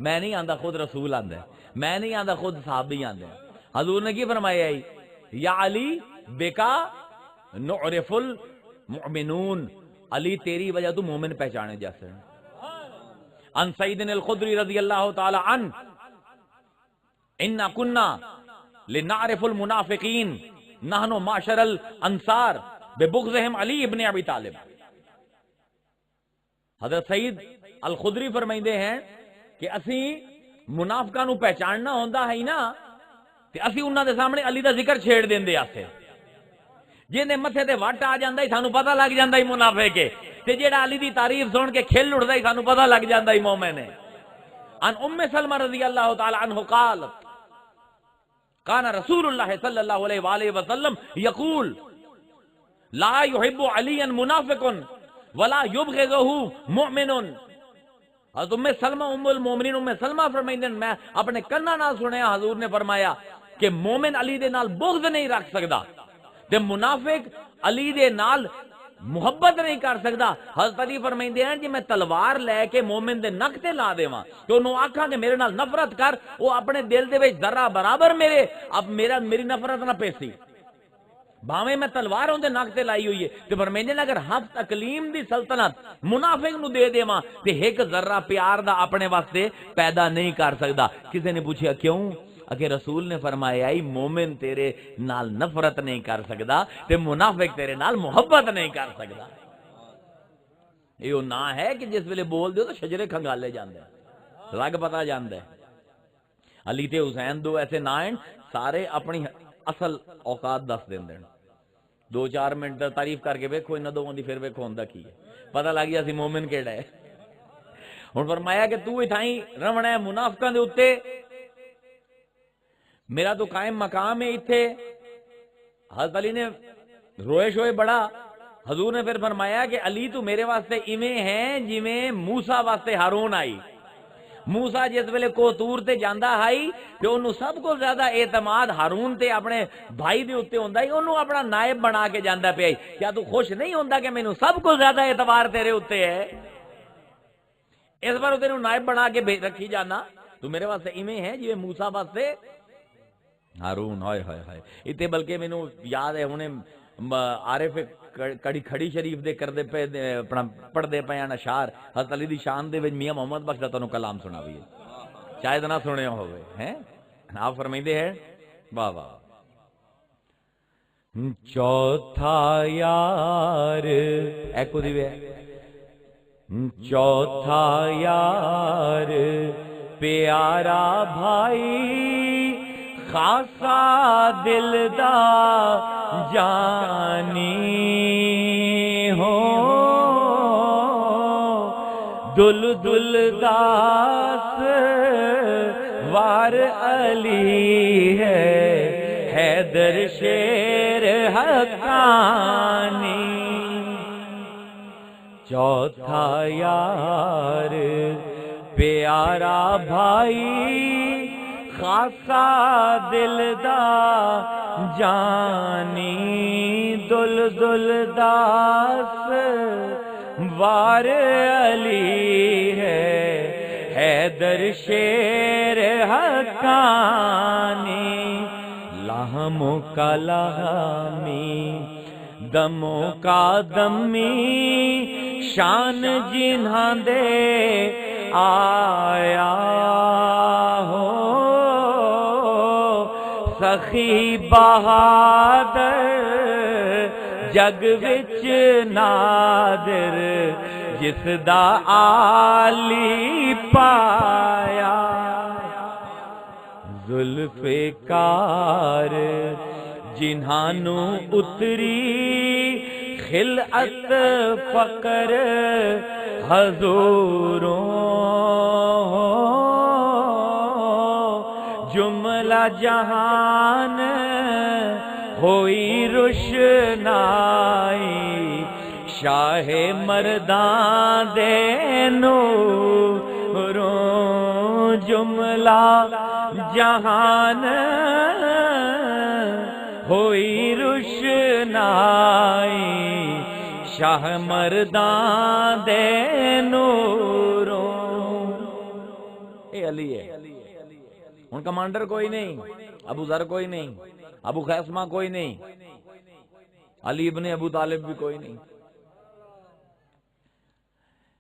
میں نہیں آندا، خود رسول آندا ہے، میں نہیں آندا، خود صحابی آندے ہیں۔ حضور نے کی فرمایا ہے یا علی بکا نعرف المؤمنون، علی تیری وجہ تو مومن پہچانے جیسے۔ ان سیدنا الخدری رضی اللہ تعالی عنہ انا کنا لنعرف المنافقین نحن معشر الانصار ببغضهم علی ابن ابی طالب۔ حضرت سید الخدری فرمائندے ہیں کہ اسی منافقاں نو پہچاننا ہوندا ہے نا تے اسی انہاں دے سامنے علی دا ذکر چھیڑ دیندے آسے، جیندے متھے تے وٹ آ جاندا ہی سانو پتہ لگ جاندا ہی منافق ہے، تے جیڑا علی دی تعریف سن کے کھل اٹھدا ہی سانو پتہ لگ جاندا ہی مومن ہے۔ ان ام سلمہ رضی اللہ تعالی عنہ قال کان رسول اللہ صلی اللہ علیہ وآلہ وسلم یقول لا يحب علی منافق ولا یبغضہ مؤمن۔ حضرت ام سلمہ ام المومنین ام سلمہ فرمائندے میں اپنے کنا نال سنیا حضور نے فرمایا کہ مومن علی دے نال بغض نہیں رکھ سکدا تے منافق علی دے نال محبت نہیں کر سکدا۔ حضرت علی فرمائندے ہیں جی میں تلوار لے کے مومن دے نک تے لا دیواں تو انہوں آکھاں کہ میرے نال نفرت کر، وہ اپنے دل دے وچ ذرہ برابر میری نفرت نہ پیسی، بھاویں میں تلوار اون دے نک تے لائی ہوئی ہے تے فرمائندے اگر ہف تکلیم دی سلطنت منافق نو دے دیواں تے ایک ذرہ پیار دا اپنے واسطے پیدا نہیں کر سکدا۔ کسی نے پوچھا کیوں؟ کہ رسول نے فرمایا مومن تیرے نال نفرت نہیں کر سکدا تے منافق تیرے نال محبت نہیں کر سکدا۔ یہ نا ہے کہ جس ویلے بول دیو تو شجرے کھنگالے جاندے لگ پتا جاندے۔ علی تے حسین دو ایسے نا ہیں سارے اپنی اصل اوقات دس دیندے، 2-4 منٹ تعریف کر کے ویکھو انہاں دوواں دی، پھر ویکھو ہوندا کی ہے، پتہ لگ گیا سی مومن کیڑا ہے۔ ہن فرمایا کہ تو اتھائیں رہنا ہے منافقاں دے اوتے، میرا تو قائم مقام ہے اتھے۔ حضرت علی نے روئے شوئے بڑا۔ حضور نے پھر فرمایا کہ علی تو میرے واسطے ایویں ہیں جویں موسیٰ واسطے ہارون آئی۔ موسیٰ جس ویلے کوتور تے جاندا ہائی تے انہوں سب کو زیادہ اعتماد ہارون تے اپنے بھائی دے اوتے ہوندا ہی، انہوں اپنا نائب بنا کے جاندا پیا۔ کیا تو خوش نہیں ہوندا کہ مینوں سب کو زیادہ اعتبار تیرے اوتے ہے؟ اس بار تینوں نائب بنا کے رکھی جانا، تو میرے واسطے ایویں ہے جویں موسیٰ واسطے ہارون۔ ہائے ہائے ہائے، اتنے بلکہ مینوں یاد ہے ہنے عارف کھڑی شریف دے کردے پے اپنا پڑھدے پے اشعار حضرت علی دی شان دے وچ میاں محمد بخش دا تانوں کلام سناوی ہے، شاید نہ سنیا ہوئے ہیں۔ آپ فرمائندے ہیں واہ واہ، چوتھا یار ایکو دی وے، چوتھا یار پیارا بھائی خاصا دل دا جانی ہو، دل دل داس وار علی ہے، حیدر شیر حقانی۔ چوتھا یار پیارا بھائی خاصا دل دا جانی، دل دل داس وار علی ہے، حیدر شیر حقانی۔ لہموں کا لہمی دموں کا دمی، شان جنہاں دے آیا ہو سخی بہادر جگ وچ نادر جس دا عالی پایا ذوالفقار جنہانوں اتری خلعت فقر حضوروں جملہ جہان ہوئی روشنائی شاہ مردان دے نوروں جملہ جہان ہوئی روشنائی شاہ مردان دے نوروں. اے علی ہے ان کمانڈر کوئی نہیں، ابو ذر کوئی نہیں، ابو خیثمہ کوئی نہیں، علی ابن ابو طالب بھی کوئی نہیں.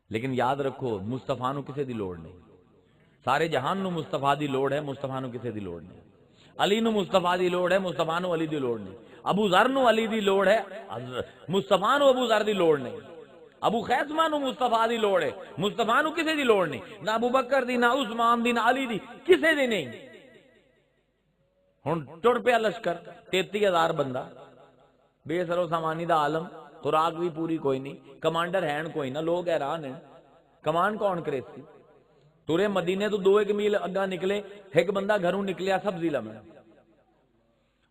لیکن یاد رکھو مصطفیٰ نو کسے دی لوڑ نہیں، سارے جہان نو مصطفیٰ دی لوڑ ہے، مصطفیٰ نو کسے دی لوڑ نہیں. علی نو مصطفیٰ دی لوڑ ہے، مصطفیٰ نو علی دی لوڑ نہیں. ابو ذر نو علی دی لوڑ ہے، مصطفیٰ نو ابو ذر دی لوڑ نہیں. ابو خیثمہ نو مصطفیٰ دی لوڑ ہے، مصطفیٰ نو کسے دی لوڑ نہیں، نہ ابو بکر دی، نہ عثمان دی، نہ علی دی، کسے دی نہیں. ہن ٹر پیا لشکر 33,000 بندہ، بے سر و سامانی دا عالم، خوراک بھی پوری کوئی نہیں، کمانڈر ہیں کوئی نہ، لوگ حیران ہیں کمان کون کرے سی. تورے مدینے تو 2 میل اگا نکلے، ایک بندہ گھروں نکلیا سبزی لمن،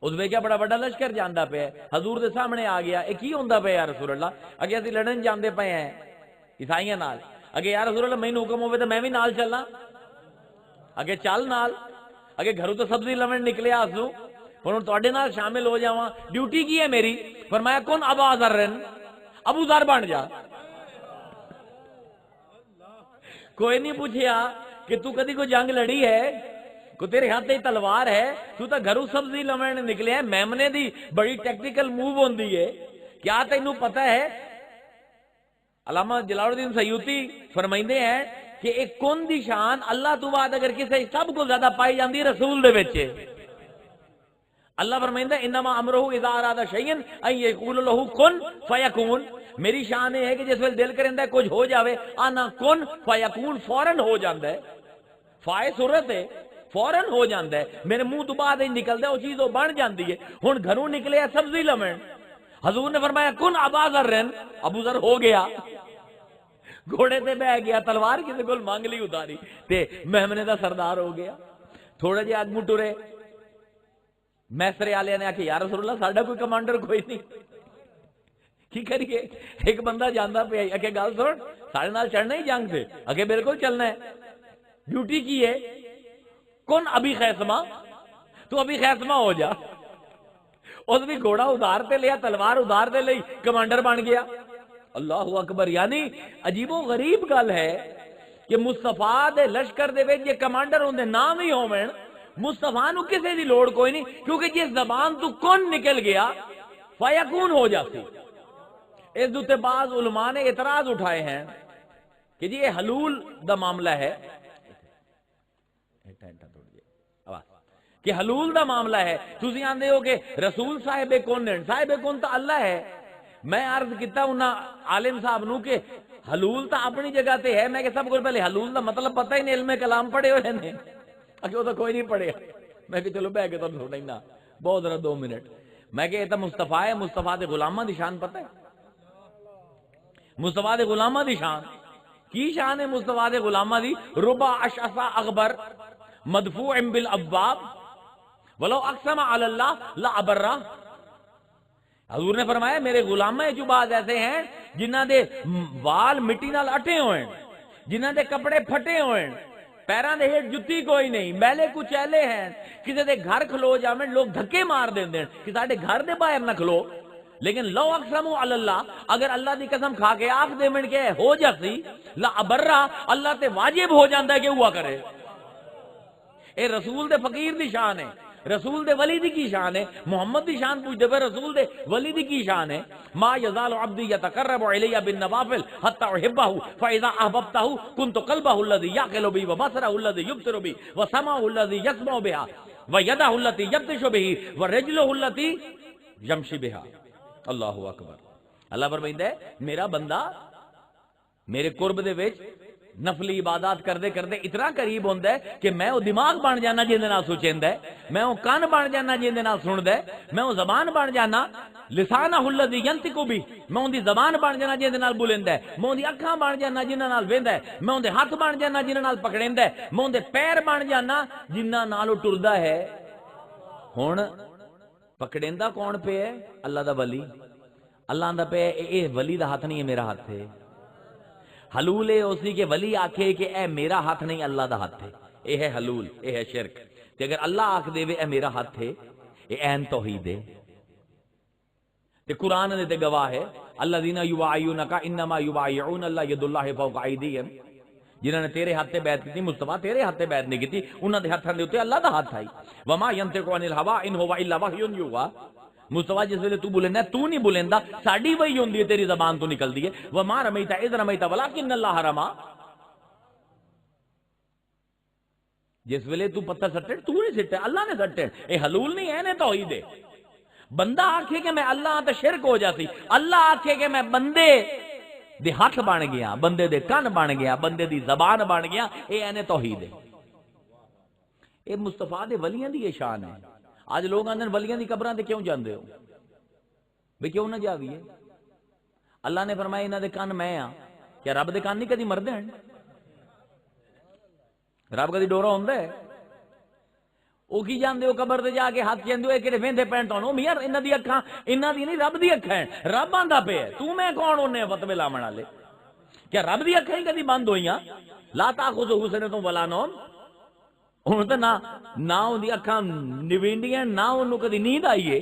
اس میں کیا بڑا بڑا لشکر جاندہ پہ ہے. حضور دے سامنے آ گیا، ایک ہی ہوندہ پہ یا رسول اللہ، اگے اسی لڑن جاندے پہ ہیں عیسائیاں نال، اگے یا رسول اللہ میں نے حکم ہوئے تو میں بھی نال چلنا، اگے چل نال، اگے گھروں تو سبزی لمن نکلے آسو اور توڑے نال شامل ہو جاواں، ڈیوٹی کی ہے میری. فرمایا کون ابا ذرن، ابو ذر بن جا. کوئی نہیں پوچھیا کہ تو کدی کو جنگ لڑی ہے، کو تیرے ہاتھ تلوار ہے، تو تا گھروں سبزی لمن نکلے ہیں. میمنے دی بڑی ٹیکٹیکل موو ہوندی ہے، کیا تینوں پتہ ہے؟ علامہ جلال الدین سیوطی فرمائندے ہیں کہ ایک کون دی شان اللہ تو بعد اگر کسے سب کو زیادہ پائی جاندی رسول دے وچے. اللہ فرمائندہ انما امرہ اذا اراد شیئا ان یقول له کن فیکون. میری شان یہ ہے کہ جس ویل دل کریندا ہے کچھ ہو جاوے، آنا کن فیکون فوراً ہو جاندا ہے. فائے صورت ہے فوراً ہو جاندا ہے، میرے منہ تو بعد ہی نکلدا ہے، وہ چیز وہ بن جاندی ہے. ہن گھروں نکلے سبزی لمن، حضور نے فرمایا کن ابا ذرن، ابو ذر ہو گیا، گھوڑے تے بہ گیا، تلوار کسی کول مانگ لی اتاری تے میمنے دا سردار ہو گیا. تھوڑا جہا اگوں ٹرے، میسرے والے نے آخیا یا رسول اللہ ساڈا کوئی کمانڈر کوئی نہیں، کی کریے؟ ایک بندہ جانا پہ اگے گل سن، سارے نال چڑھنا ہی جنگ سے، اگے بالکل چلنا ہے. ڈیوٹی کی ہے کون ابھی خیسمہ، تو ابھی خیسمہ ہو جا. اس بھی گھوڑا ادھار تے لیا، تلوار ادھار تے لئی، کمانڈر بن گیا. اللہ اکبر. یعنی عجیب و غریب گل ہے کہ مصطفیٰ دے لشکر دے وچ یہ کمانڈر ہوندے نام ہی ہوون، مصطفیٰ نو کسے دی لوڑ کوئی نہیں، کیونکہ جس زبان تو کون نکل گیا فیکون ہو جاتی. اس دوتے بعض علماء نے اعتراض اٹھائے ہیں کہ جی یہ حلول دا معاملہ ہے، کہ حلول دا معاملہ ہے. تسی آندے ہو کہ رسول صاحب کون ہیں، صاحب کون تا اللہ ہے. میں عرض کیتا انہاں عالم صاحب نو کہ حلول تا اپنی جگہ تے ہے، میں کہ سب کو پہلے حلول دا مطلب پتہ ہی نہیں، علم کلام پڑھے ہوئے ہیں، اگے وہ تو کوئی نہیں پڑھے. میں کہ چلو بہ کے تو سننا بہت ذرا 2 منٹ. میں کہ یہ تو مصطفیٰ ہے، مصطفیٰ دے غلاماں دی شان پتہ ہے؟ مصطفیٰ دے غلاماں دی شان کی شان ہے؟ مصطفیٰ دے غلاماں دی ربا اشعث اغبر مدفوع بالابواب ولو اقسم علی اللہ لا ابرہ. حضور نے فرمایا میرے غلاماں جو بعض ایسے ہیں جنہاں دے وال مٹی نال اٹھے ہوئے، جنہاں دے کپڑے پھٹے ہوئے، پیران دے ہیٹ جتی کوئی نہیں، میلے کچیلے ہیں، کسی دے گھر کھلو جاویں لوگ دھکے مار دیں دیں کہ ساڑھے گھر دے باہر نہ کھلو. لیکن لو اقسمو علی اللہ، اگر اللہ دی قسم کھا کے آخ دے من کے ہو جاتی لا ابرہ، اللہ تے واجب ہو جاندہ ہے کہ ہوا کرے. اے رسول دے فقیر دی شان ہے. رسول دے ولی دی کی شان ہے؟ محمد دی شان پوچھتے پہ رسول دے ولی دی کی شان ہے؟ ما یزال عبدی یتقرب الی بالنوافل حتی احبہ فاذا احببتہ کنت قلبہ الذی یعقل بی وبصرہ الذی یبصر بی وسمعہ الذی یسمع بہا ویدہ التی یبطش بہی ورجلہ التی یمشی بہا۔ اللہ اکبر۔ اللہ فرمائندہ ہے میرا بندہ میرے قرب دے وچ نفلی عبادات کردے کردے اتنا قریب ہوندا ہے کہ میں وہ دماغ بن جانا جن دے نال سوچیندا ہے، میں وہ کان بن جانا جن دے نال سندا ہے، میں وہ زبان بن جانا لسانہ الذی ینطق بہ، میں اون دی زبان بن جانا جن دے نال بولیندا ہے، میں اون دی اکھاں بن جانا جنہاں نال ویندا ہے، میں اون دے ہاتھ بن جانا جنہاں نال پکڑیندا ہے، میں اون دے پیر بن جانا جنہاں نال او ٹردا ہے۔ ہن پکڑیندا کون پہ ہے؟ اللہ دا ولی۔ اللہ دا پہ اے ولی دا ہاتھ نہیں ہے، میرا ہاتھ ہے۔ حلول ہے اسی کے ولی آکھے کہ اے میرا ہاتھ نہیں اللہ دا ہاتھ ہے، اے ہے حلول، اے ہے شرک۔ کہ اگر اللہ آکھ دے وے اے میرا ہاتھ ہے، اے این توحید ہے۔ تے قرآن دے تے گواہ ہے الذین یبایعونک انما یبایعون اللہ ید اللہ فوق ایدیہم، جنہاں نے تیرے ہاتھ تے بیعت کی، مصطفیٰ تیرے ہاتھ تے بیعت نہیں کی، انہاں دے ہاتھاں دے اوتے اللہ دا ہاتھ ہے۔ وما ینطق عن الہوا ان هو الا وحی یوحی، مصطفیٰ جس ویلے تو بولیندا تو نہیں بولیندا، ساڈی وحی ہوندی ہے، تیری زبان تو نکلدی ہے۔ وما رمیت اذ رمیت ولکن اللہ رما، جس ویلے تو پتھر سٹے تو نہیں سٹے، اللہ نے سٹے۔ اے حلول نہیں ہے، نے توحید ہے۔ بندہ آکھے کہ میں اللہ ہاں تے شرک ہو جاتی، اللہ آکھے کہ میں بندے دے ہاتھ بن گیا، بندے دے کان بن گیا، بندے دی زبان بن گیا، اے این توحید ہے۔ اے مصطفیٰ دے ولیاں دی یہ شان ہے۔ آج لوگ آندن ولیاں دی قبراں تے کیوں جاندے ہو؟ بھئی کیوں نہ جاویے؟ اللہ نے فرمایا انہاں دے کان میں ہاں، کیا رب دے کان نہیں کدی مردے ہیں؟ رب کدی ڈورا ہوندا ہے؟ او کی جاندے ہو قبر تے جا کے ہاتھ چیندے ہو کہ ویندے پین تانوں میاں انہاں دی اکھاں، انہاں دی نہیں رب دی اکھاں ہیں، رب آندا پے ہے، تو میں کون ہونے فتوی لاون والے؟ کیا رب دی اکھاں ہی کدی بند ہوئیاں؟ لا تاخذہ سنۃ ولا نوم، ہن تے نہ اون اکھاں نوینڈیاں، نہ اونوں کدی نیند آئی ہے۔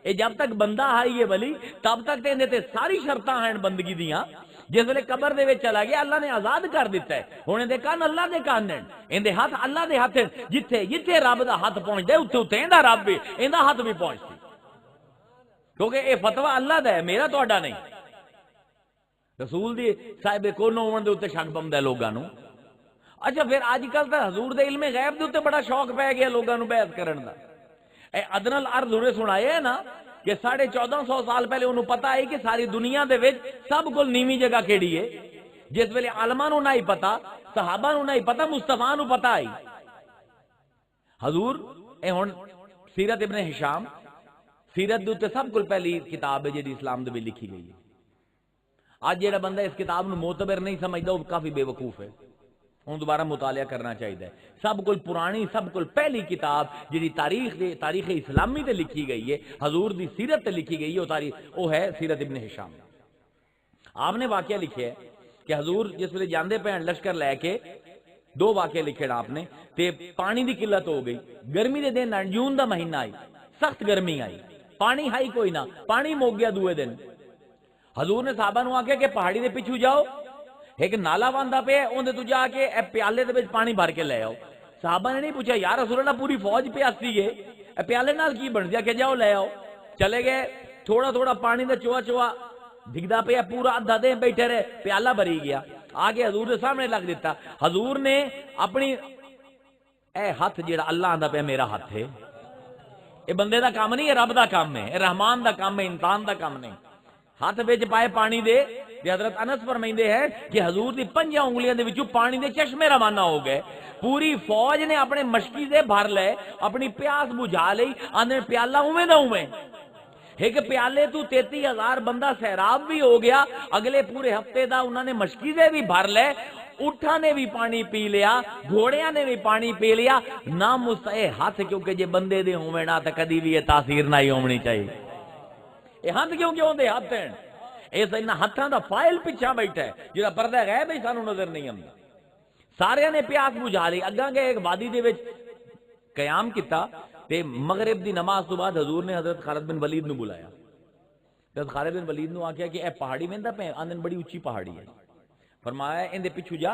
اے جب تک بندہ آئی ہے ولی تب تک تے اندے تے ساری شرطاں ہیں بندگی دیاں۔ جس ویلے قبر دے وچ چلا گیا اللہ نے آزاد کر دیتا ہے، ہن دے کان اللہ دے کان ہیں، اندے ہاتھ اللہ دے ہاتھ ہیں، جتھے جتھے رب دا ہاتھ پہنچدا ہے اوتھے اوتھے ایندا رب ہے، ایندا ہاتھ بھی پہنچدا، کیونکہ اے فتوی اللہ دا ہے، میرا تہاڈا نہیں۔ رسول دی صاحب کون ہون دے اوتے شک پوندا ہے لوگاں نوں۔ اچھا پھر آج کل تو حضور دے علم غیب دے اوتے بڑا شوق پہ گیا لوگاں نوں بیعت کرن دا۔ اے ادنی الارض نے سنایا ہے نا کہ 1450 سال پہلے انہوں پتا ہے کہ ساری دنیا دے وچ سب کول نیویں جگہ کیڑی ہے، جس ویلے عالماں نوں نہیں پتا، صحابہ نوں نہیں پتا، مصطفیٰ نوں پتا ہے۔ حضور اے ہن سیرت ابن ہشام، سیرت دے اوتے سب کول پہلی کتاب ہے جڑی اسلام دے وچ لکھی گئی ہے۔ آج جڑا بندہ اس کتاب نوں معتبر نہیں سمجھدا وہ کافی بے وقوف ہے، ہوں دوبارہ مطالعہ کرنا چاہیے۔ سب کل پرانی، سب کل پہلی کتاب جی تاریخ اسلامی تے لکھی گئی ہے، حضور دی سیرت تے لکھی گئی ہے، وہ ہے سیرت ابن ہشام۔ آپ نے واقعہ لکھے ہے کہ حضور جس ویلے جاندے پہ لشکر لے کے، دو واقعے لکھے آپ نے، تے پانی دی قلت ہو گئی، گرمی دے دن جون دا مہینہ آئی، سخت گرمی آئی، پانی ہائی کوئی نہ، پانی موگ گیا دوے دن۔ حضور نے صحابہ نو آکھیا کہ پہاڑی دے پیچھو جاؤ، ایک نالا واندا پہ اندے تو جا کے اے پیالے دے وچ پانی بھر کے لے آؤ۔ صحابہ نے نہیں پوچھا یا رسول اللہ پوری فوج پیاسی ہے، اے پیالے نال کی بن گیا کہ جاؤ لے آؤ۔ چلے گئے، تھوڑا تھوڑا پانی دا چوا چوا ڈگدا پیا، پورا ادھا دن بیٹھے رہے، پیالہ بھری گیا، آگے حضور دے سامنے لگ دیتا۔ حضور نے اپنی اے ہاتھ جڑا اللہ آندا پیا میرا ہاتھ ہے، اے بندے دا کام نہیں، اے رب دا کام ہے، اے رحمان دا کام ہے، انسان دا کام نہیں۔ ہاتھ وچ پائے پانی دے تے حضرت انس فرمائندے ہیں کہ حضور دی 5 انگلیاں دے وچوں پانی دے چشمے روانہ ہو گئے۔ پوری فوج نے اپنے مشکی دے بھر لے، اپنی پیاس بجھا لئی، آندے پیالہ اوویں دا اوویں۔ ایک پیالے تو 33,000 بندہ سیراب بھی ہو گیا، اگلے پورے ہفتے دا انہوں نے مشکی دے بھی بھر لے، اٹھا نے بھی پانی پی لیا، گھوڑیاں نے بھی پانی پی لیا، نہ مستعے ہاتھ کیونکہ جے بندے دے ہوئے نہ تا کدی بھی یہ تاثیر نہ ہی ہونی چاہیے۔ یہ ہاتھ کیوں کیوں دے ہاتھ ہیں؟ اس انہاں ہاتھاں دا فائل پیچھا بیٹھا ہے جڑا پردہ غیب ہی سانو نظر نہیں آندا۔ سارے نے پیاس بجھا لی، اگاں گئے ایک وادی دے وچ قیام کیتا تے مغرب دی نماز تو بعد حضور نے حضرت خالد بن ولید نو بلایا۔ حضرت خالد بن ولید نو آکھیا کہ اے پہاڑی ویندا پے؟ آندن بڑی اونچی پہاڑی ہے۔ فرمایا ان دے پیچھے جا،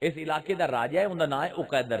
اس علاقے دا راجا ہے، اوندا نام ہے اقیدر،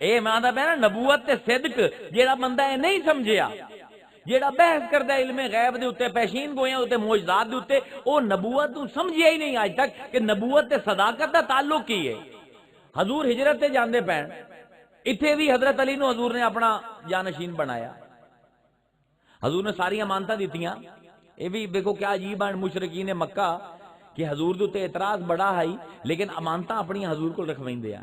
ਇਹ ਮੈਂ ਆਂਦਾ ਪਿਆ ਨਾ ਨਬੂਵਤ ਤੇ ਸਿਦਕ ਜਿਹੜਾ ਬੰਦਾ ਇਹ ਨਹੀਂ ਸਮਝਿਆ, ਜਿਹੜਾ ਬਹਿਸ ਕਰਦਾ ਇਲਮੇ ਗੈਬ ਦੇ ਉੱਤੇ, ਪੈਸ਼ੀਨ ਗੋਇਆਂ ਉੱਤੇ, ਮੌਜਜ਼ਾਤ ਦੇ ਉੱਤੇ, ਉਹ ਨਬੂਵਤ ਨੂੰ ਸਮਝਿਆ ਹੀ ਨਹੀਂ ਅੱਜ ਤੱਕ ਕਿ ਨਬੂਵਤ ਤੇ ਸਦਾਕਤ ਦਾ ਤਾਲੁਕ ਕੀ ਹੈ। ਹਜ਼ੂਰ ਹਿਜਰਤ ਤੇ ਜਾਂਦੇ ਪੈਣ, ਇੱਥੇ ਵੀ ਹਜ਼ਰਤ ਅਲੀ ਨੂੰ ਹਜ਼ੂਰ ਨੇ ਆਪਣਾ ਜਾਨਸ਼ੀਨ ਬਣਾਇਆ। ਹਜ਼ੂਰ ਨੇ ਸਾਰੀਆਂ ਅਮਾਨਤਾਂ ਦਿੱਤੀਆਂ। ਇਹ ਵੀ ਦੇਖੋ ਕਿਆ ਅਜੀਬ ਹਨ ਮੁਸ਼ਰਿਕੀਨ ਮੱਕਾ ਕਿ ਹਜ਼ੂਰ ਦੇ ਉੱਤੇ ਇਤਰਾਜ਼ ਬੜਾ ਹੈ ਲੇਕਿਨ ਅਮਾਨਤਾਂ ਆਪਣੀਆਂ ਹਜ਼ੂਰ ਕੋਲ ਰਖਵਾਉਂਦੇ ਆ।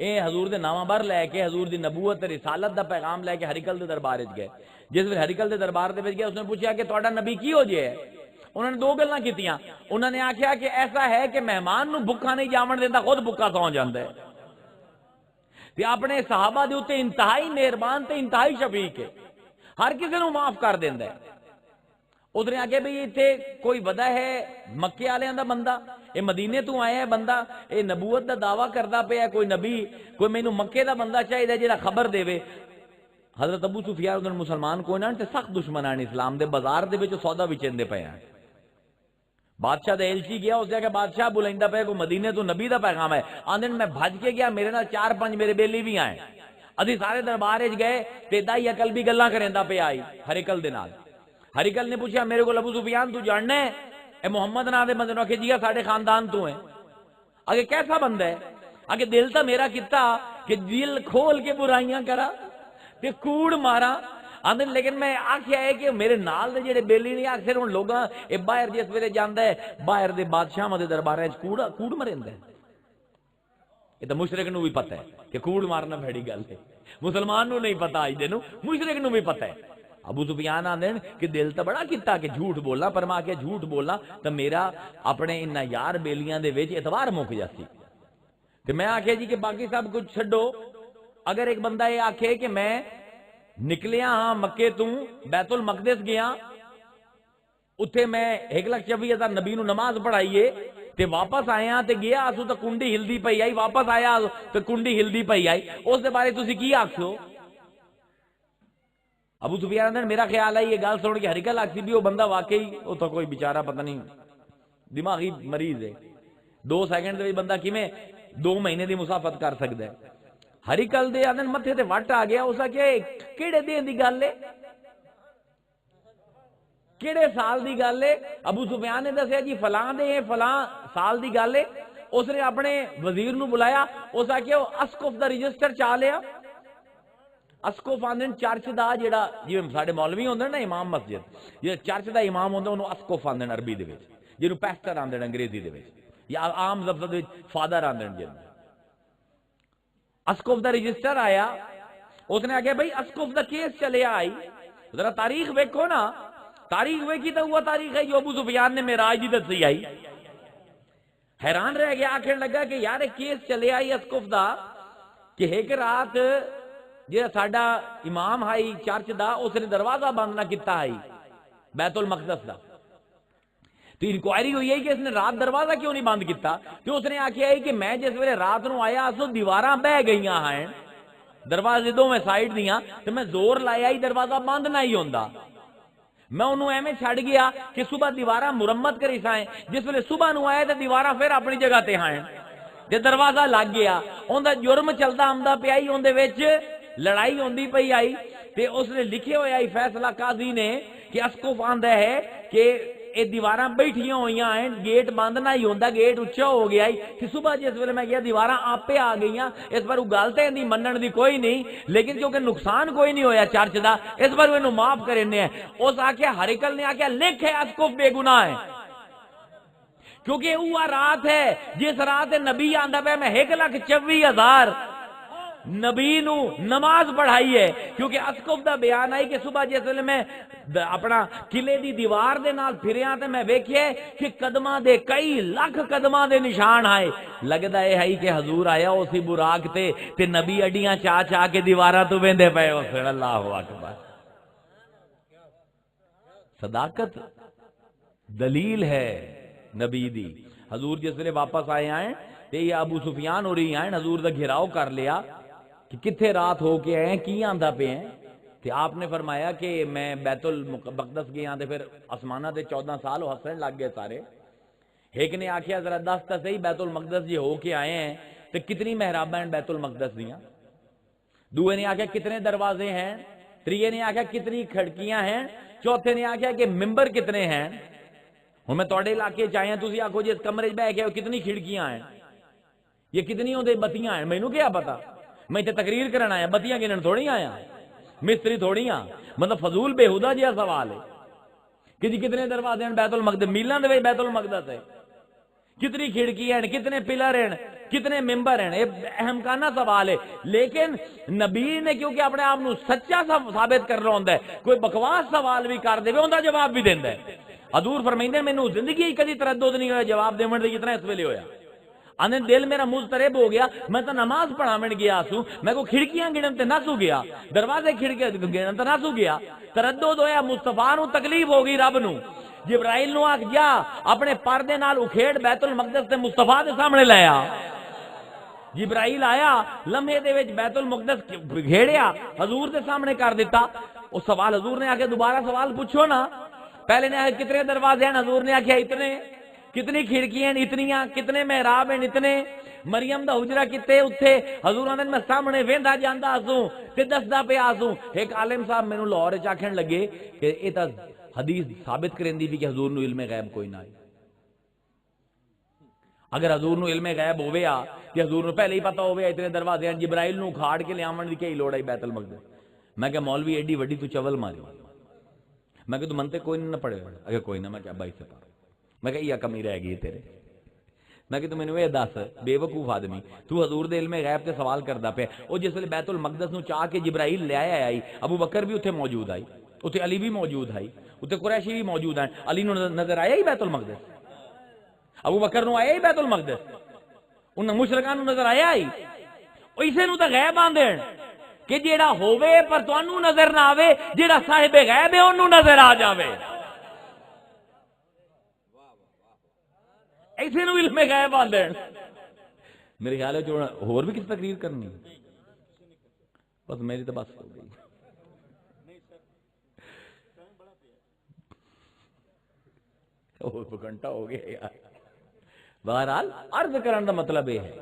یہ حضور دے نامہ بر لے کے حضور دی نبوت رسالت دا پیغام لے کے ہریکل دے دربار وچ گئے. جس ویلے ہریکل دے دربار دے وچ گئے اس نے پوچھا کہ تہاڈا نبی کی ہو جے؟ انہوں نے دو گلاں کیتیاں. انہوں نے آکھیا کہ ایسا ہے کہ مہمان نو بھکا نہیں جاون دیندا، خود بھکا سو جاندا ہے. تے اپنے صحابہ دے اوتے انتہائی مہربان تے انتہائی شفیق ہے، ہر کسی نو معاف کر دیندا ہے. ادھر آ کے بھئی اتنے کوئی ودا ہے مکے والوں دا بندہ، یہ مدینے تو آیا ہے بندہ، یہ نبوت دا دعویٰ کردا پیا کوئی نبی، کوئی مینوں مکے دا بندہ چاہیے جڑا خبر دے. حضرت ابو سفیان ادھر مسلمان کوئی نہ تے سخت دشمنان اسلام دے، بازار دے وچ سودا وچیندے پے ہیں. بادشاہ دے ایلچی گیا، اس جگہ بادشاہ بلائندا پیا کوئی مدینے تو نبی دا پیغام ہے. آندے میں بھج کے گیا، میرے نال 4-5 میرے بیلی بھی آئے. ادھی سارے دربار وچ گئے تے دائی عقل بھی گلاں کریندا پیا آئی ہریکل دے نال. ہریکل نے پوچھا میرے کو ابو سفیان تو جاننا ہے؟ اے محمد نام دے بندے نو کہ جی ساڈے خاندان تو ہیں. اگے کیسا بندہ ہے؟ اگے دل تا میرا کیتا کہ دل کھول کے برائیاں کرا تے کوڑ مارا. آندے لیکن میں آکھیا ہے کہ میرے نال دے جڑے بیلی نہیں آکھ ہن لوگاں اے باہر جس ویلے جاندا ہے باہر دے بادشاہاں دے درباراں وچ کوڑ مریندا ہے. یہ تو مشرک نو بھی پتہ ہے کہ کوڑ مارنا بڑی گل ہے، مسلمان نو نہیں پتہ، اج دے نو مشرک نو بھی پتہ ہے. ابو سفیان آندے کہ دل تو بڑا کیتا کہ جھوٹ بولنا، پر میں کہ جھوٹ بولنا تو میرا اپنے انہاں یار بیلیاں دے وچ اعتبار مک جاسی. تے میں آکھیا جی کہ باقی سب کچھ چھڈو، اگر ایک بندہ یہ آکھے کہ میں نکلیا ہاں مکے تو بیت المقدس گیا، اتھے میں 1,24,000 نبی نو نماز پڑھائیے تے واپس آیا تے گیا اسو تے کنڈی ہلدی پئی آئی، واپس آیا تے کنڈی ہلدی پئی آئی، اس دے بارے تسی کی آکھو؟ ابو سفیان نے میرا خیال ہے یہ گل سن کے ہریکل آکسی بھی وہ بندہ واقعی وہ تو کوئی بیچارہ پتہ نہیں دماغی مریض ہے. 2 سیکنڈ دے بندہ کیویں 2 مہینے دی مسافت کر سکدا ہے. ہریکل دے آندن متھے تے وٹ آ گیا. اس کہ کیڑے دین دی گل ہے، کیڑے سال دی گل ہے؟ ابو سفیان نے دسیا جی فلاں دے فلاں سال دی گل ہے. اس نے اپنے وزیر نو بلایا، اس کہ اسقف دا رجسٹر چا لیا. اسقف آندن چرچ دا جڑا جویں ساڈے مولوی ہوندے نا امام مسجد، جڑا چرچ دا امام ہوندا اونوں اسقف آندن عربی دے وچ، جنوں پیسٹر آندن انگریزی دے وچ، یا عام لفظ وچ فادر آندن جن. اسقف دا رجسٹر آیا، اس نے آگے بھئی اسقف دا کیس چلے آئی. ذرا تاریخ ویکھو نا، تاریخ ویکھی تو ہوا تاریخ ہے جو ابو سفیان نے معراج دی دسی آئی. حیران رہ گیا، آکھن لگا کہ یار کیس چلے آئی اسقف دا کہ ایک رات جی ساڈا امام ہائی چرچ دا اس نے دروازہ بند نہ کیتا آئی بیت المقدس دا. تو انکوائری ہوئی ہے کہ اس نے رات دروازہ کیوں نہیں بند کیتا؟ تو اس نے آکھیا ہے کہ میں جس ویلے رات نو آیا اسو دیواراں بہ گئیاں ہیں دروازے دو میں سائڈ دیاں، تو میں زور لایا ہی دروازہ بند نہ ہی ہوندا. میں انہوں ایویں چھڑ گیا کہ صبح دیواراں مرمت کری سائیں. جس ویلے صبح نو آیا تو دیواراں پھر اپنی جگہ تے ہیں تے دروازہ لگ گیا. اوندا جرم چلدا آمدا پیا ہی، اون دے وچ لڑائی ہوندی پئی آئی. تے اس نے لکھے ہویا ہی فیصلہ قاضی نے کہ اسقف آندا ہے کہ اے دیواراں بیٹھیاں ہوئیاں ہیں، گیٹ بند نہ ہی ہوندا، گیٹ اچھا ہو گیا ہی کہ صبح جس ویلے میں گیا دیواراں آپے آ گئیاں. اس پر گل تے دی منن دی کوئی نہیں، لیکن کیونکہ نقصان کوئی نہیں ہویا چرچ دا، اس پر انہوں معاف کرنے ہیں. اس آکھیا ہریکل نے آکھیا لکھ ہے اسقف بے گناہ ہے، کیونکہ وہ رات ہے جس رات نبی آندا پیا میں 1,24,000 نبی نو نماز پڑھائی ہے. کیونکہ اسقف دا بیان آئی کہ صبح جس ویلے میں اپنا قلعے دی دیوار دے نال پھریاں تے میں ویکھیا کہ قدماں دے کئی لاکھ قدماں دے نشان آئے. لگدا اے ہے کہ حضور آیا اسی براق تے نبی اڈیاں چا چا کے دیواراں تو ویندے پئے. اللہ اکبر. صداقت دلیل ہے نبی دی. حضور جس ویلے واپس آئے ہیں تے یہ ابو سفیان ہو رہی ہیں حضور دا گھیراؤ کر لیا کہ کتھے رات ہو کے آئے کی آندا پہ ہیں. تے آپ نے فرمایا کہ میں بیت المقدس گیا تے پھر آسمانہ تے 14 سال ہسن لگ گئے سارے. ایک نے آکھیا ذرا دس تا صحیح بیت المقدس جی ہو کے آئے ہیں تے کتنی محراباں ہیں بیت المقدس دیاں؟ دوے نے آکھیا کتنے دروازے ہیں؟ تریے نے آکھیا کتنی کھڑکیاں ہیں؟ چوتھے نے آکھیا کہ ممبر کتنے ہیں؟ ہوں میں تواڈے علاقے چ آیا تسی آکھو جی اس کمرے چ بیٹھ کے کتنی کھڑکیاں ہیں، یہ کتنی ہوندے بتیاں ہیں؟ مینوں کیا پتا، میں تے تقریر کرن آیا، بتیاں گنن تھوڑی آیا، مستری تھوڑی ہاں. مطلب فضول بےہودہ جہا سوال ہے کہ جی کتنے دروازے ہیں بیت المقدس؟ میلاں دے وچ بیت المقدس ہے کتنی کھڑکی ہیں، کتنے پلر ہیں، کتنے ممبر ہیں، یہ اہم کانا سوال ہے۔ لیکن نبی نے کیونکہ اپنے آپ نو سچا ثابت کر رہا ہوندا ہے، کوئی بکواس سوال بھی کر دے اوندا جواب بھی دیندا ہے۔ حضور فرمائندے مینوں زندگی ہی کدی تردد نہیں ہویا جواب دیون دی جتنا اس ویلے ہویا۔ آنے دل میرا مضطرب ہو گیا، میں تو نماز پڑھاون گیا سوں، میں کو کھڑکیاں گنن تے نہ سو گیا، دروازے کھڑکیاں گنن تے نہ سو گیا، تردد ہویا، مصطفیٰ نو تکلیف ہو گئی، رب نو جبرائیل نو آکھ جا اپنے پردے نال اکھیڑ بیت المقدس تے مصطفیٰ دے سامنے لایا۔ جبرائیل آیا، لمحے دے وچ بیت المقدس گھیڑیا، حضور دے سامنے کر دیتا۔ اس سوال حضور نے آکے دوبارہ سوال پوچھو نا، پہلے نے آکے کتنے دروازے ہیں، حضور نے آکھیا اتنے، کتنی کھڑکیاں اتنیاں، کتنے محراب ہیں اتنے، مریم دا حجرہ کتے اتھے، حضور نے میں سامنے ویندا جاندا سوں تے دسدا پیا سوں۔ ایک عالم صاحب مینوں لاہور وچ آکھن لگے کہ اے تا حدیث ثابت کریندی بھی کہ حضور نو علم غیب کوئی نہ ہے۔ اگر حضور نو علم غیب ہویا کہ حضور نو پہلے ہی پتہ ہویا اتنے دروازے ہیں، جبرائیل نو کھاڑ کے لیاون دی کئی لوڑ ہے بیت المقدس۔ میں کہ مولوی ایڈی وڈی تو چول ماری، میں کہ تو منتے کوئی نہ پڑھے، اگر کوئی نہ، میں کہ بائی سے پڑھ، میں کہ یہ کمی رہ گئی تیرے، میں کہ تو مینوں یہ دس بے وقوف آدمی، تو حضور دے علم غیب تے سوال کردا پیا۔ او جس ویلے بیت المقدس نو چاہ کے جبرائیل لے آیا آئی، ابو بکر بھی اتنے موجود آئی، اتنے علی بھی موجود آئی، اتنے قریشی بھی موجود ہیں، علی نو نظر آیا ہی بیت المقدس، ابو بکر نو آیا ہی بیت المقدس، انہاں مشرکاں نو نظر آیا ہی۔ اسے نو تے غیب آندے کہ جیڑا ہووے پر تانوں نظر نہ آوے، جیڑا صاحب غیب ہے اونوں نظر آ جاوے۔ ایسے نو علم غیب آندے۔ میرے خیال ہے جو اور بھی کس تقریر کرنی، بس میری تو بس ہو گئی۔ گھنٹہ ہو گیا یار۔ بہرحال عرض کرن دا مطلب یہ ہے،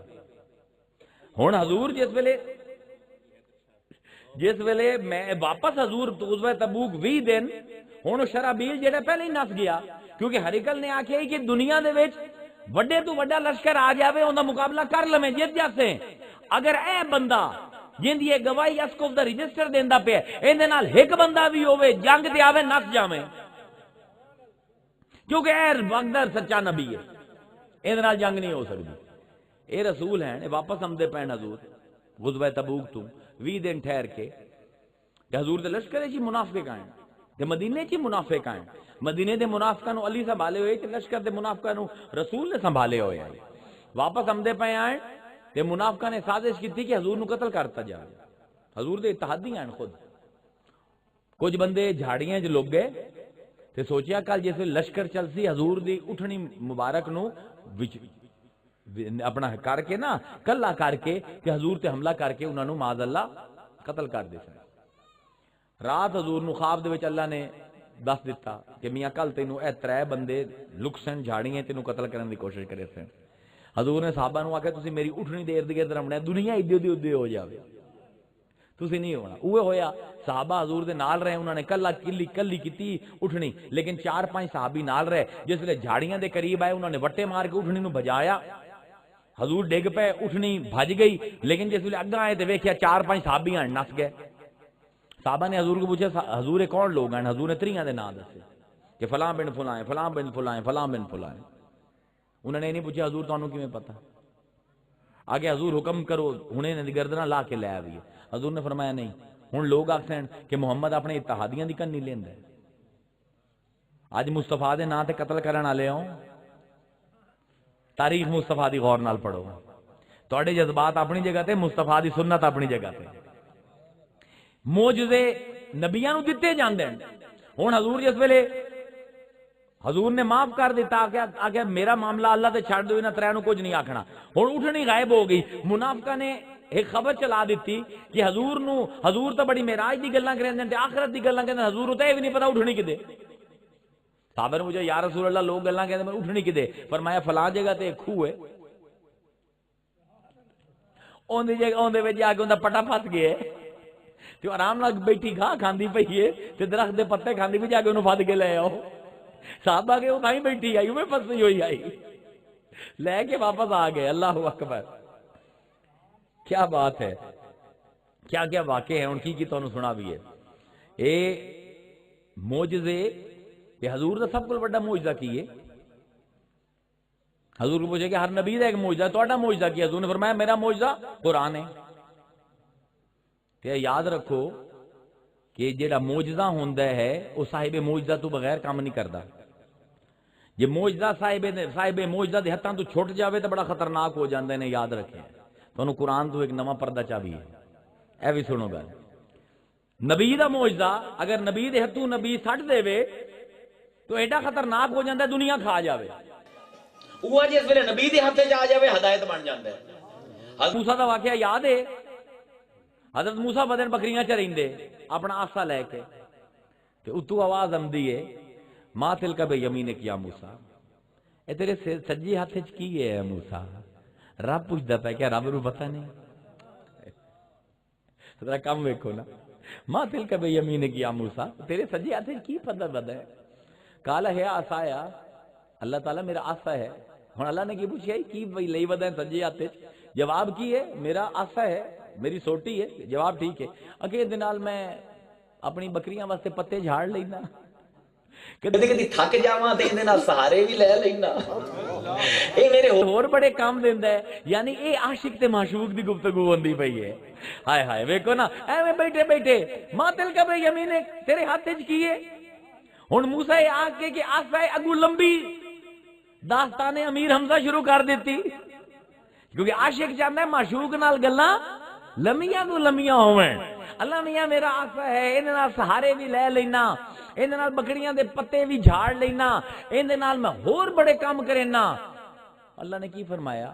ہن حضور جس ویلے میں واپس حضور غزوہ تبوک 20 دن، ہن شرابیل جڑا پہلے ہی نس گیا، کیونکہ ہریکل نے آکھیا کہ دنیا دے وچ وڈے تو وڈا لشکر آ جاوے اوندا مقابلہ کر لویں جیت جاسے، اگر اے بندہ جن دی گواہی اسقف دا رجسٹر دیندا پیا ایندے نال ایک بندہ بھی ہوے جنگ تے آوے نس جاویں، کیونکہ اے وقت سچا نبی ہے، ایندے نال جنگ نہیں ہو سکتی۔ اے رسول ہیں، اے واپس آمدے پین حضور غزوہ تبوک تو 20 دن ٹھہر کے، کہ حضور دے لشکر چ منافق آئے تے مدینے چ منافق آئے، مدینے دے منافقاں نو علی سنبھالے ہوئے تے لشکر دے منافقاں نو رسول نے سنبھالے ہوئے ہیں۔ واپس آمدے پے آئے تے منافقاں نے سازش کی کہ حضور نو قتل کرتا جائے۔ حضور دے اتحادی ہیں خود، کچھ بندے جھاڑیاں چ لگ گئے تے سوچیا کل جیسے لشکر چلسی حضور دی اٹھنی مبارک نو اپنا کر کے نا کلا کر کے کہ حضور تے حملہ کر کے انہاں نو معاذ اللہ قتل کر دے سن۔ رات حضور نو خواب دے وچ اللہ نے دس دیتا کہ میاں کل تینوں اے 3 بندے لکسن جھاڑیاں تینوں قتل کرنے دی کوشش کرے سن۔ حضور نے صحابہ نو آکھیا تسی میری اٹھنی دیر دی گرد رمنا، دنیا ادھر ادھر ہو جاوے، تسی نہیں ہونا۔ اوہ ہویا، صحابہ حضور دے نال رہے، انہوں نے کلی کیتی اٹھنی، لیکن 4-5 صحابی نال رہے، جس لئے جھاڑیاں دے قریب آئے انہوں نے وٹے مار کے اٹھنی نو بجایا، حضور ڈگ پہ، اٹھنی بھج گئی، لیکن جس لئے اگاں آئے تے ویکھیا 4-5 صحابی ہیں نس گئے۔ صحابہ نے حضور کو پوچھا حضور کون لوگ ہیں؟ حضور نے 3 دے نام دسے کہ فلاں بن فلاں ہیں، فلاں بن فلاں ہیں، فلاں بن فلاں ہیں۔ انہوں نے نہیں پوچھا حضور تانوں کیویں پتہ؟ آگے حضور حکم کرو ہنے نے گردناں لا کے لے آوی۔ حضور نے فرمایا نہیں، ہن لوگ آکھن کہ محمد اپنے اتحادیاں دی کن نہیں لیندا، اج مصطفیٰ دے نام تے قتل کرن والے ہوں، تاریخ مصطفیٰ دی غور نال پڑھو، تواڈے جذبات اپنی جگہ تے، مصطفیٰ دی سنت اپنی جگہ تے۔ معجزے نبیاں نو دتے جاندے ہیں۔ ہن حضور جس ویلے حضور نے معاف کر دیتا کہ میرا معاملہ اللہ تے چھڑ دو، انہاں 3 نو کچھ نہیں آکھنا، ہن اٹھنی غائب ہو گئی۔ منافقاں نے ایک خبر چلا دیتی کہ حضور تو بڑی معراج دی گلاں کریندے تے آخرت دی گلاں کریندے، حضور تے بھی نہیں پتہ اٹھنی کدے۔ صحابہ نے مجھے یا رسول اللہ لوگ گلاں کہندے میں اٹھنی کدے؟ فرمایا فلاں جگہ تے ایک کھوہ ہے، اون دی جگہ اون دے وچ جا کے اوندا پٹا پھس گیا تے آرام نال بیٹھی گھاہ کھاندی پئی ہے تے درخت دے پتے کھاندی پئی، جا کے اونوں پھد کے لے آؤ۔ صحابہ کے وہ کہیں بیٹھی آئی، وہ پھنسی ہوئی آئی، لے کے واپس آ گئے۔ اللہ اکبر، کیا بات ہے، کیا کیا واقعے ہیں ان کی تانوں سنا بھی ہے۔ اے معجزے تے حضور دا سب کو بڑا معجزہ کی ہے، حضور کو پوچھا کہ ہر نبی دا ایک معجزہ ہے، تہاڈا معجزہ کی؟ حضور نے فرمایا میرا معجزہ قرآن ہے۔ تے یاد رکھو کہ جیڑا معجزہ ہوندا ہے وہ صاحب معجزہ تو بغیر کام نہیں کردا۔ جے معجزہ صاحب معجزہ دے ہتھاں تو چھٹ جاوے تو بڑا خطرناک ہو جاندے نے، یاد رکھیں۔ تانوں قرآن تو ایک نواں پردہ چاوی ہے، اے بھی سنو گل۔ نبی دا معجزہ اگر نبی دے ہتھوں نبی سٹ دے وے تو ایڈا خطرناک ہو جاندا ہے دنیا کھا جاوے۔ وہ جس ویلے نبی دے ہتھ جا جاوے ہدایت بن جاندا ہے۔ حضرت موسیٰ دا واقعہ یاد ہے؟ حضرت موسیٰ بدن بکریاں چریندے اپنا آسا لے کے تے اتو آواز آمدی ہے ما تلک بیمینک یا موسیٰ، اے تیرے سجی ہاتھ وچ کی ہے موسیٰ؟ رب پوچھدا پیا، کیا رب نوں پتہ نہیں؟ ذرا کم ویکھو نا، ما تلک بیمینک یا موسیٰ، تیرے سجی ہاتھ وچ کی پتہ ہے؟ قال ہے عصایا، اللہ تعالیٰ میرا آسا ہے۔ ہن اللہ نے کی پوچھیا کی لئی ودا ہے سجی ہاتھ وچ؟ جواب کی ہے میرا آسا ہے، میری سوٹی ہے۔ جواب ٹھیک ہے، اگے دے نال میں اپنی بکریاں واسطے پتے جھاڑ لینا، کدی کدی تھک جاواں تے ایں نال سہارے بھی لے لینا، اے میرے اور بڑے کام دیندا ہے۔ یعنی اے عاشق تے معشوق دی گفتگو ہوندی پئی ہے۔ ہائے ہائے ویکھو نا، ایویں بیٹھے بیٹھے ما تلک بیمینک، تیرے ہاتھ وچ کی ہے؟ ہن موسیٰ آ کے کہ آسا ہے، اگوں لمبی داستان امیر حمزہ شروع کر دیتی، کیونکہ عاشق چاہتا ہے معشوق نال گلاں لمیاں تو لمیاں ہوویں۔ اللہ میاں میرا آسا ہے، ایندے نال سہارے بھی لے لینا، ایندے نال بکریاں دے پتے بھی جھاڑ لینا، ایندے نال میں ہور بڑے کام کرینا۔ اللہ نے کی فرمایا؟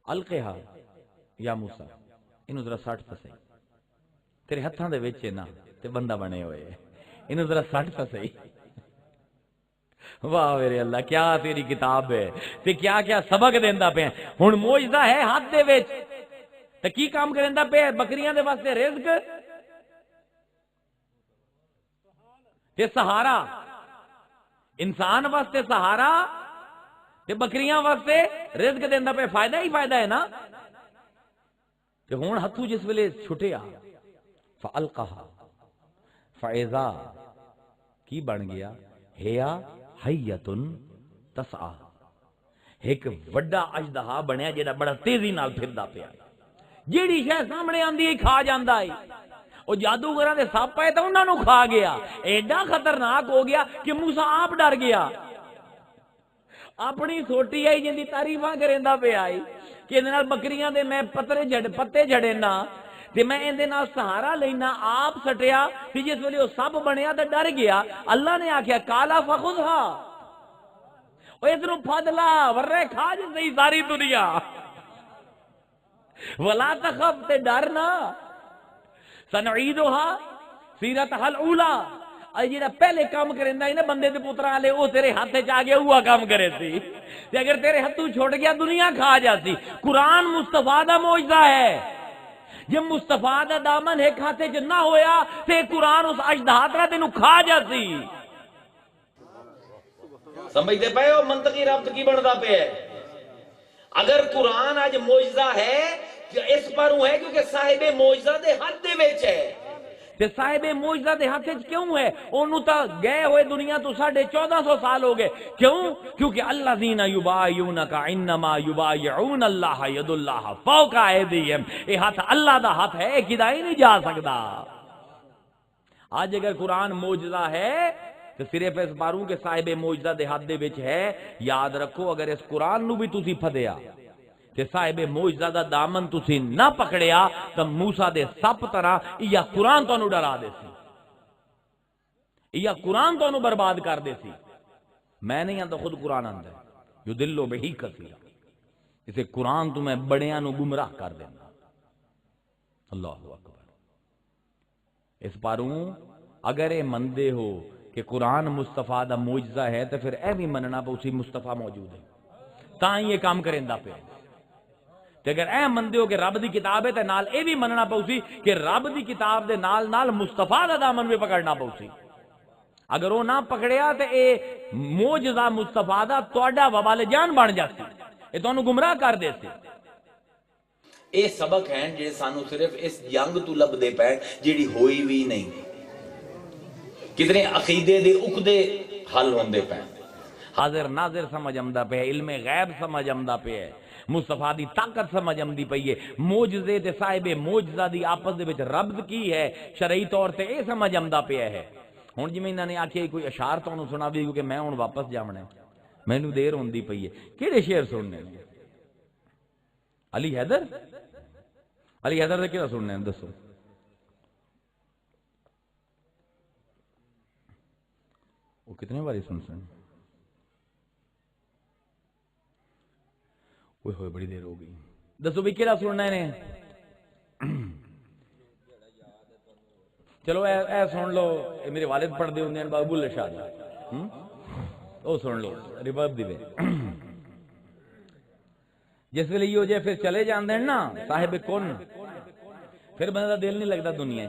القیہا یا موسیٰ، اینو ذرا سٹ تے صحیح، تیرے ہتھاں دے وچ نا تے بندہ بنے ہوئے، اینو ذرا سٹ تے صحیح۔ واہ میرے اللہ، کیا تیری کتاب ہے تے کیا کیا سبق دیندا پیا۔ ہن معجزہ ہے ہاتھ دے وچ تے کی کام کریندا پیا؟ بکریاں دے واسطے رزق تے سہارا، انسان واسطے سہارا تے بکریاں واسطے رزق دیندا پیا، فائدہ ہی فائدہ ہے نا۔ تے ہن ہتھوں جس ویلے چھٹیا فالقاها فاذا کی بن گیا؟ ہیا حیتن تسعا، ایک وڈا اژدہا بنیا جیڑا بڑا تیزی نال پھردا پیا، جیڑی شے سامنے آندی ہے کھا جاندا ہے۔ او جادوگراں دے سپ پئے تے انہاں نوں کھا گیا، ایڈا خطرناک ہو گیا کہ موسیٰ آپ ڈر گیا۔ اپنی سوٹی آئی جن دی تعریفاں کریندا پیا آئی کہ اندے نال بکریاں دے میں پتے جھڑینا تے میں اندے نال سہارا لینا، آپ سٹیا تے جس ویلے او سپ بنیا تے ڈر گیا۔ اللہ نے آکھیا کالا فخذھا، او ادھروں پھد لا ورے کھا جی ساری دنیا، ولا تخف تے ڈر نہ، سنعیدھا سیرتھا الاولی، اے جڑا پہلے کام کریندا ہے نا بندے دے پتراں والے، او تیرے ہاتھ وچ آ گیا ہوا کام کرے سی تے اگر تیرے ہتھوں چھوٹ گیا دنیا کھا جاتی۔ قرآن مصطفیٰ دا معجزہ ہے، جب مصطفیٰ دا دامن ایک ہاتھے چ نہ ہویا تے قرآن اس اژدہا طرح تینوں کھا جاتی۔ سمجھتے پئے ہو منطقی ربط کی بندا پیا ہے؟ اگر قرآن آج معجزہ ہے کہ اس پر ہے کیونکہ صاحب معجزہ دے ہاتھ دے وچ ہے۔ تے صاحب معجزہ دے ہاتھ وچ کیوں ہے؟ اونوں تا گئے ہوئے دنیا تو 1450 سال ہو گئے، کیوں؟ کیونکہ الذین یبایعونک انما یبایعون اللہ ید اللہ فوق ایدیہم، یہ ہاتھ اللہ دا ہاتھ ہے، کدا ہی نہیں جا سکتا۔ آج اگر قرآن معجزہ ہے تو صرف اس باروں کے صاحب معجزہ دے ہاتھ دے وچ ہے۔ یاد رکھو اگر اس قرآن نو بھی تسی پھدیا تے صاحب معجزہ دا دامن تسی نہ پکڑیا تو موسیٰ دے سپ طرح یا قرآن تانوں ڈرا دے سی، یا قرآن تانوں برباد کر دے سی۔ میں نہیں آندا، خود قرآن آندا ہے یدل بہ کثیرا، اسے قرآن تو میں بڑیاں نو گمراہ کر دینا۔ اللہ اکبر۔ اس پاروں اگر اے مندے ہو کہ قرآن مصطفیٰ دا معجزہ ہے تو پھر اے بھی مننا پہ اسی مصطفیٰ موجود ہے، تاں یہ کام کریندا پیا۔ تے اگر اے مندے ہو کہ رب دی کتاب ہے تے نال اے بھی مننا پوسی کہ رب دی کتاب دے نال نال مصطفیٰ دا دامن بھی پکڑنا پوسی۔ اگر وہ نہ پکڑیا تے اے معجزہ مصطفیٰ دا تہاڈا وبال جان بن جاتی، اے تانوں گمراہ کر دے سی۔ اے سبق ہیں جڑے سانو صرف اس جنگ تو لبدے پے جیڑی ہوئی بھی نہیں۔ کتنے عقیدے دے عقدے حل ہوندے پے۔ حاضر ناظر سمجھ آمدا پہ ہے، علم غیب سمجھ آمدا پہ ہے، مصطفیٰ دی طاقت سمجھ آمدی پئی ہے، معجزے تے صاحب معجزہ دی آپس دے وچ ربط کی ہے، شرعی طور تے اے سمجھ آمدا پیا ہے۔ ہن جویں انہاں نے آکھیا کوئی اشعار تانوں سناوی کیونکہ میں ہن واپس جاونا ہے، مینوں دیر ہوندی پئی ہے، کیڑے شعر سننے نے؟ علی حیدر دے کیڑا سننے ہیں دسو؟ وہ کتنے باری سن سن؟ اوئے ہوئے بڑی دیر ہو گئی، دسو بھی کیڑا سننا ہے نے؟ چلو اے سن لو، میرے والد پڑھ دے ہوندے ہیں بابو اللہ شاہ جی، او سن لو ریورب دی وے۔ جس ویلے یہ ہو جائے پھر چلے جاندے ہیں نا صاحب کن، پھر بندہ دا دل نہیں لگتا دنیا،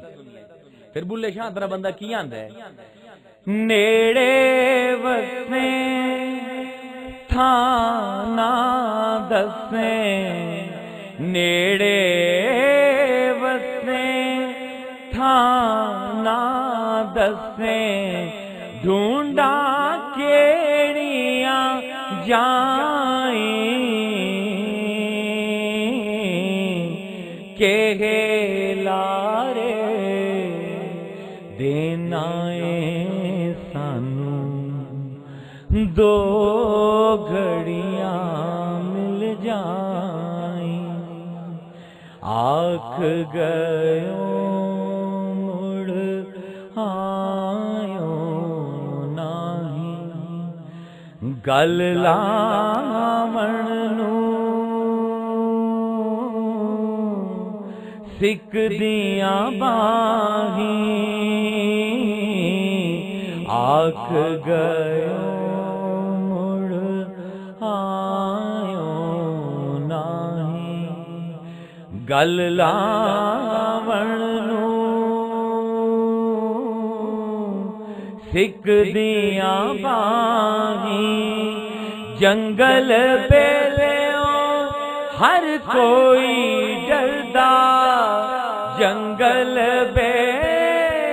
پھر بلے شاہ طرح بندہ کی آندا ہے؟ نیڑے وسیں تھانا دسیں، نیڑے وسیں تھانا دسیں، ڈھونڈا کیڑیاں جائیں کہ لارے دینا سانو دو گھڑیاں مل جائیں، آکھ گئیوں مڑ آئیوں نہیں، گل لاون نوں سکھ دیاں باہیں، آکھ گئیوں مڑ آئیوں نہیں، گل لاون نوں سکھ دیاں باہیں، جنگل بیلیوں ہر کوئی ڈردا، جنگل بیلیوں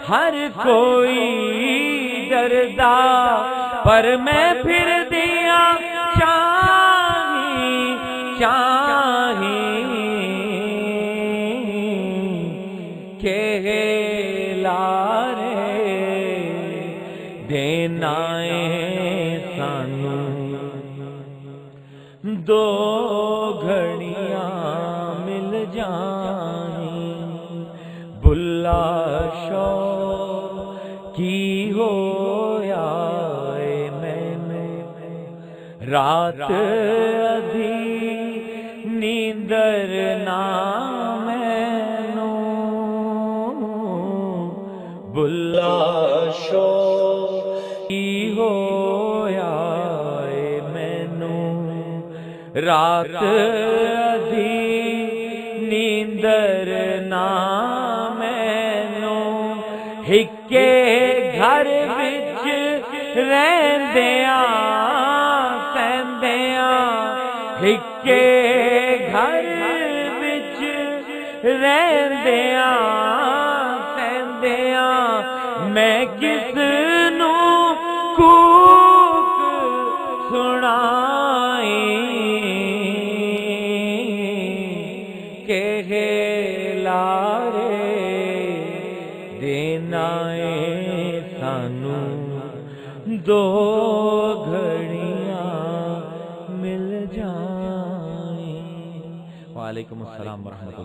ہر کوئی ڈردا، پر میں پھر دیا چاہیں کہ لارے دینا سانو دو گھڑیاں مل جائیں، بلا شوق کی ہویا اے میں نے، رات ادھی نیندر نہ مینوں، بلا شوق کی ہویا اے مینوں، رات ادھی نیندر نہ مینوں، ہکے گھر وچ رہندیاں سہندیاں، ہکے گھر وچ رہندیاں سہندیاں، میں کس نوں کوک سنائیں کہ لارے دینا سانو دو گھڑیاں مل جائیں۔ وعلیکم السلام ورحمۃ اللہ۔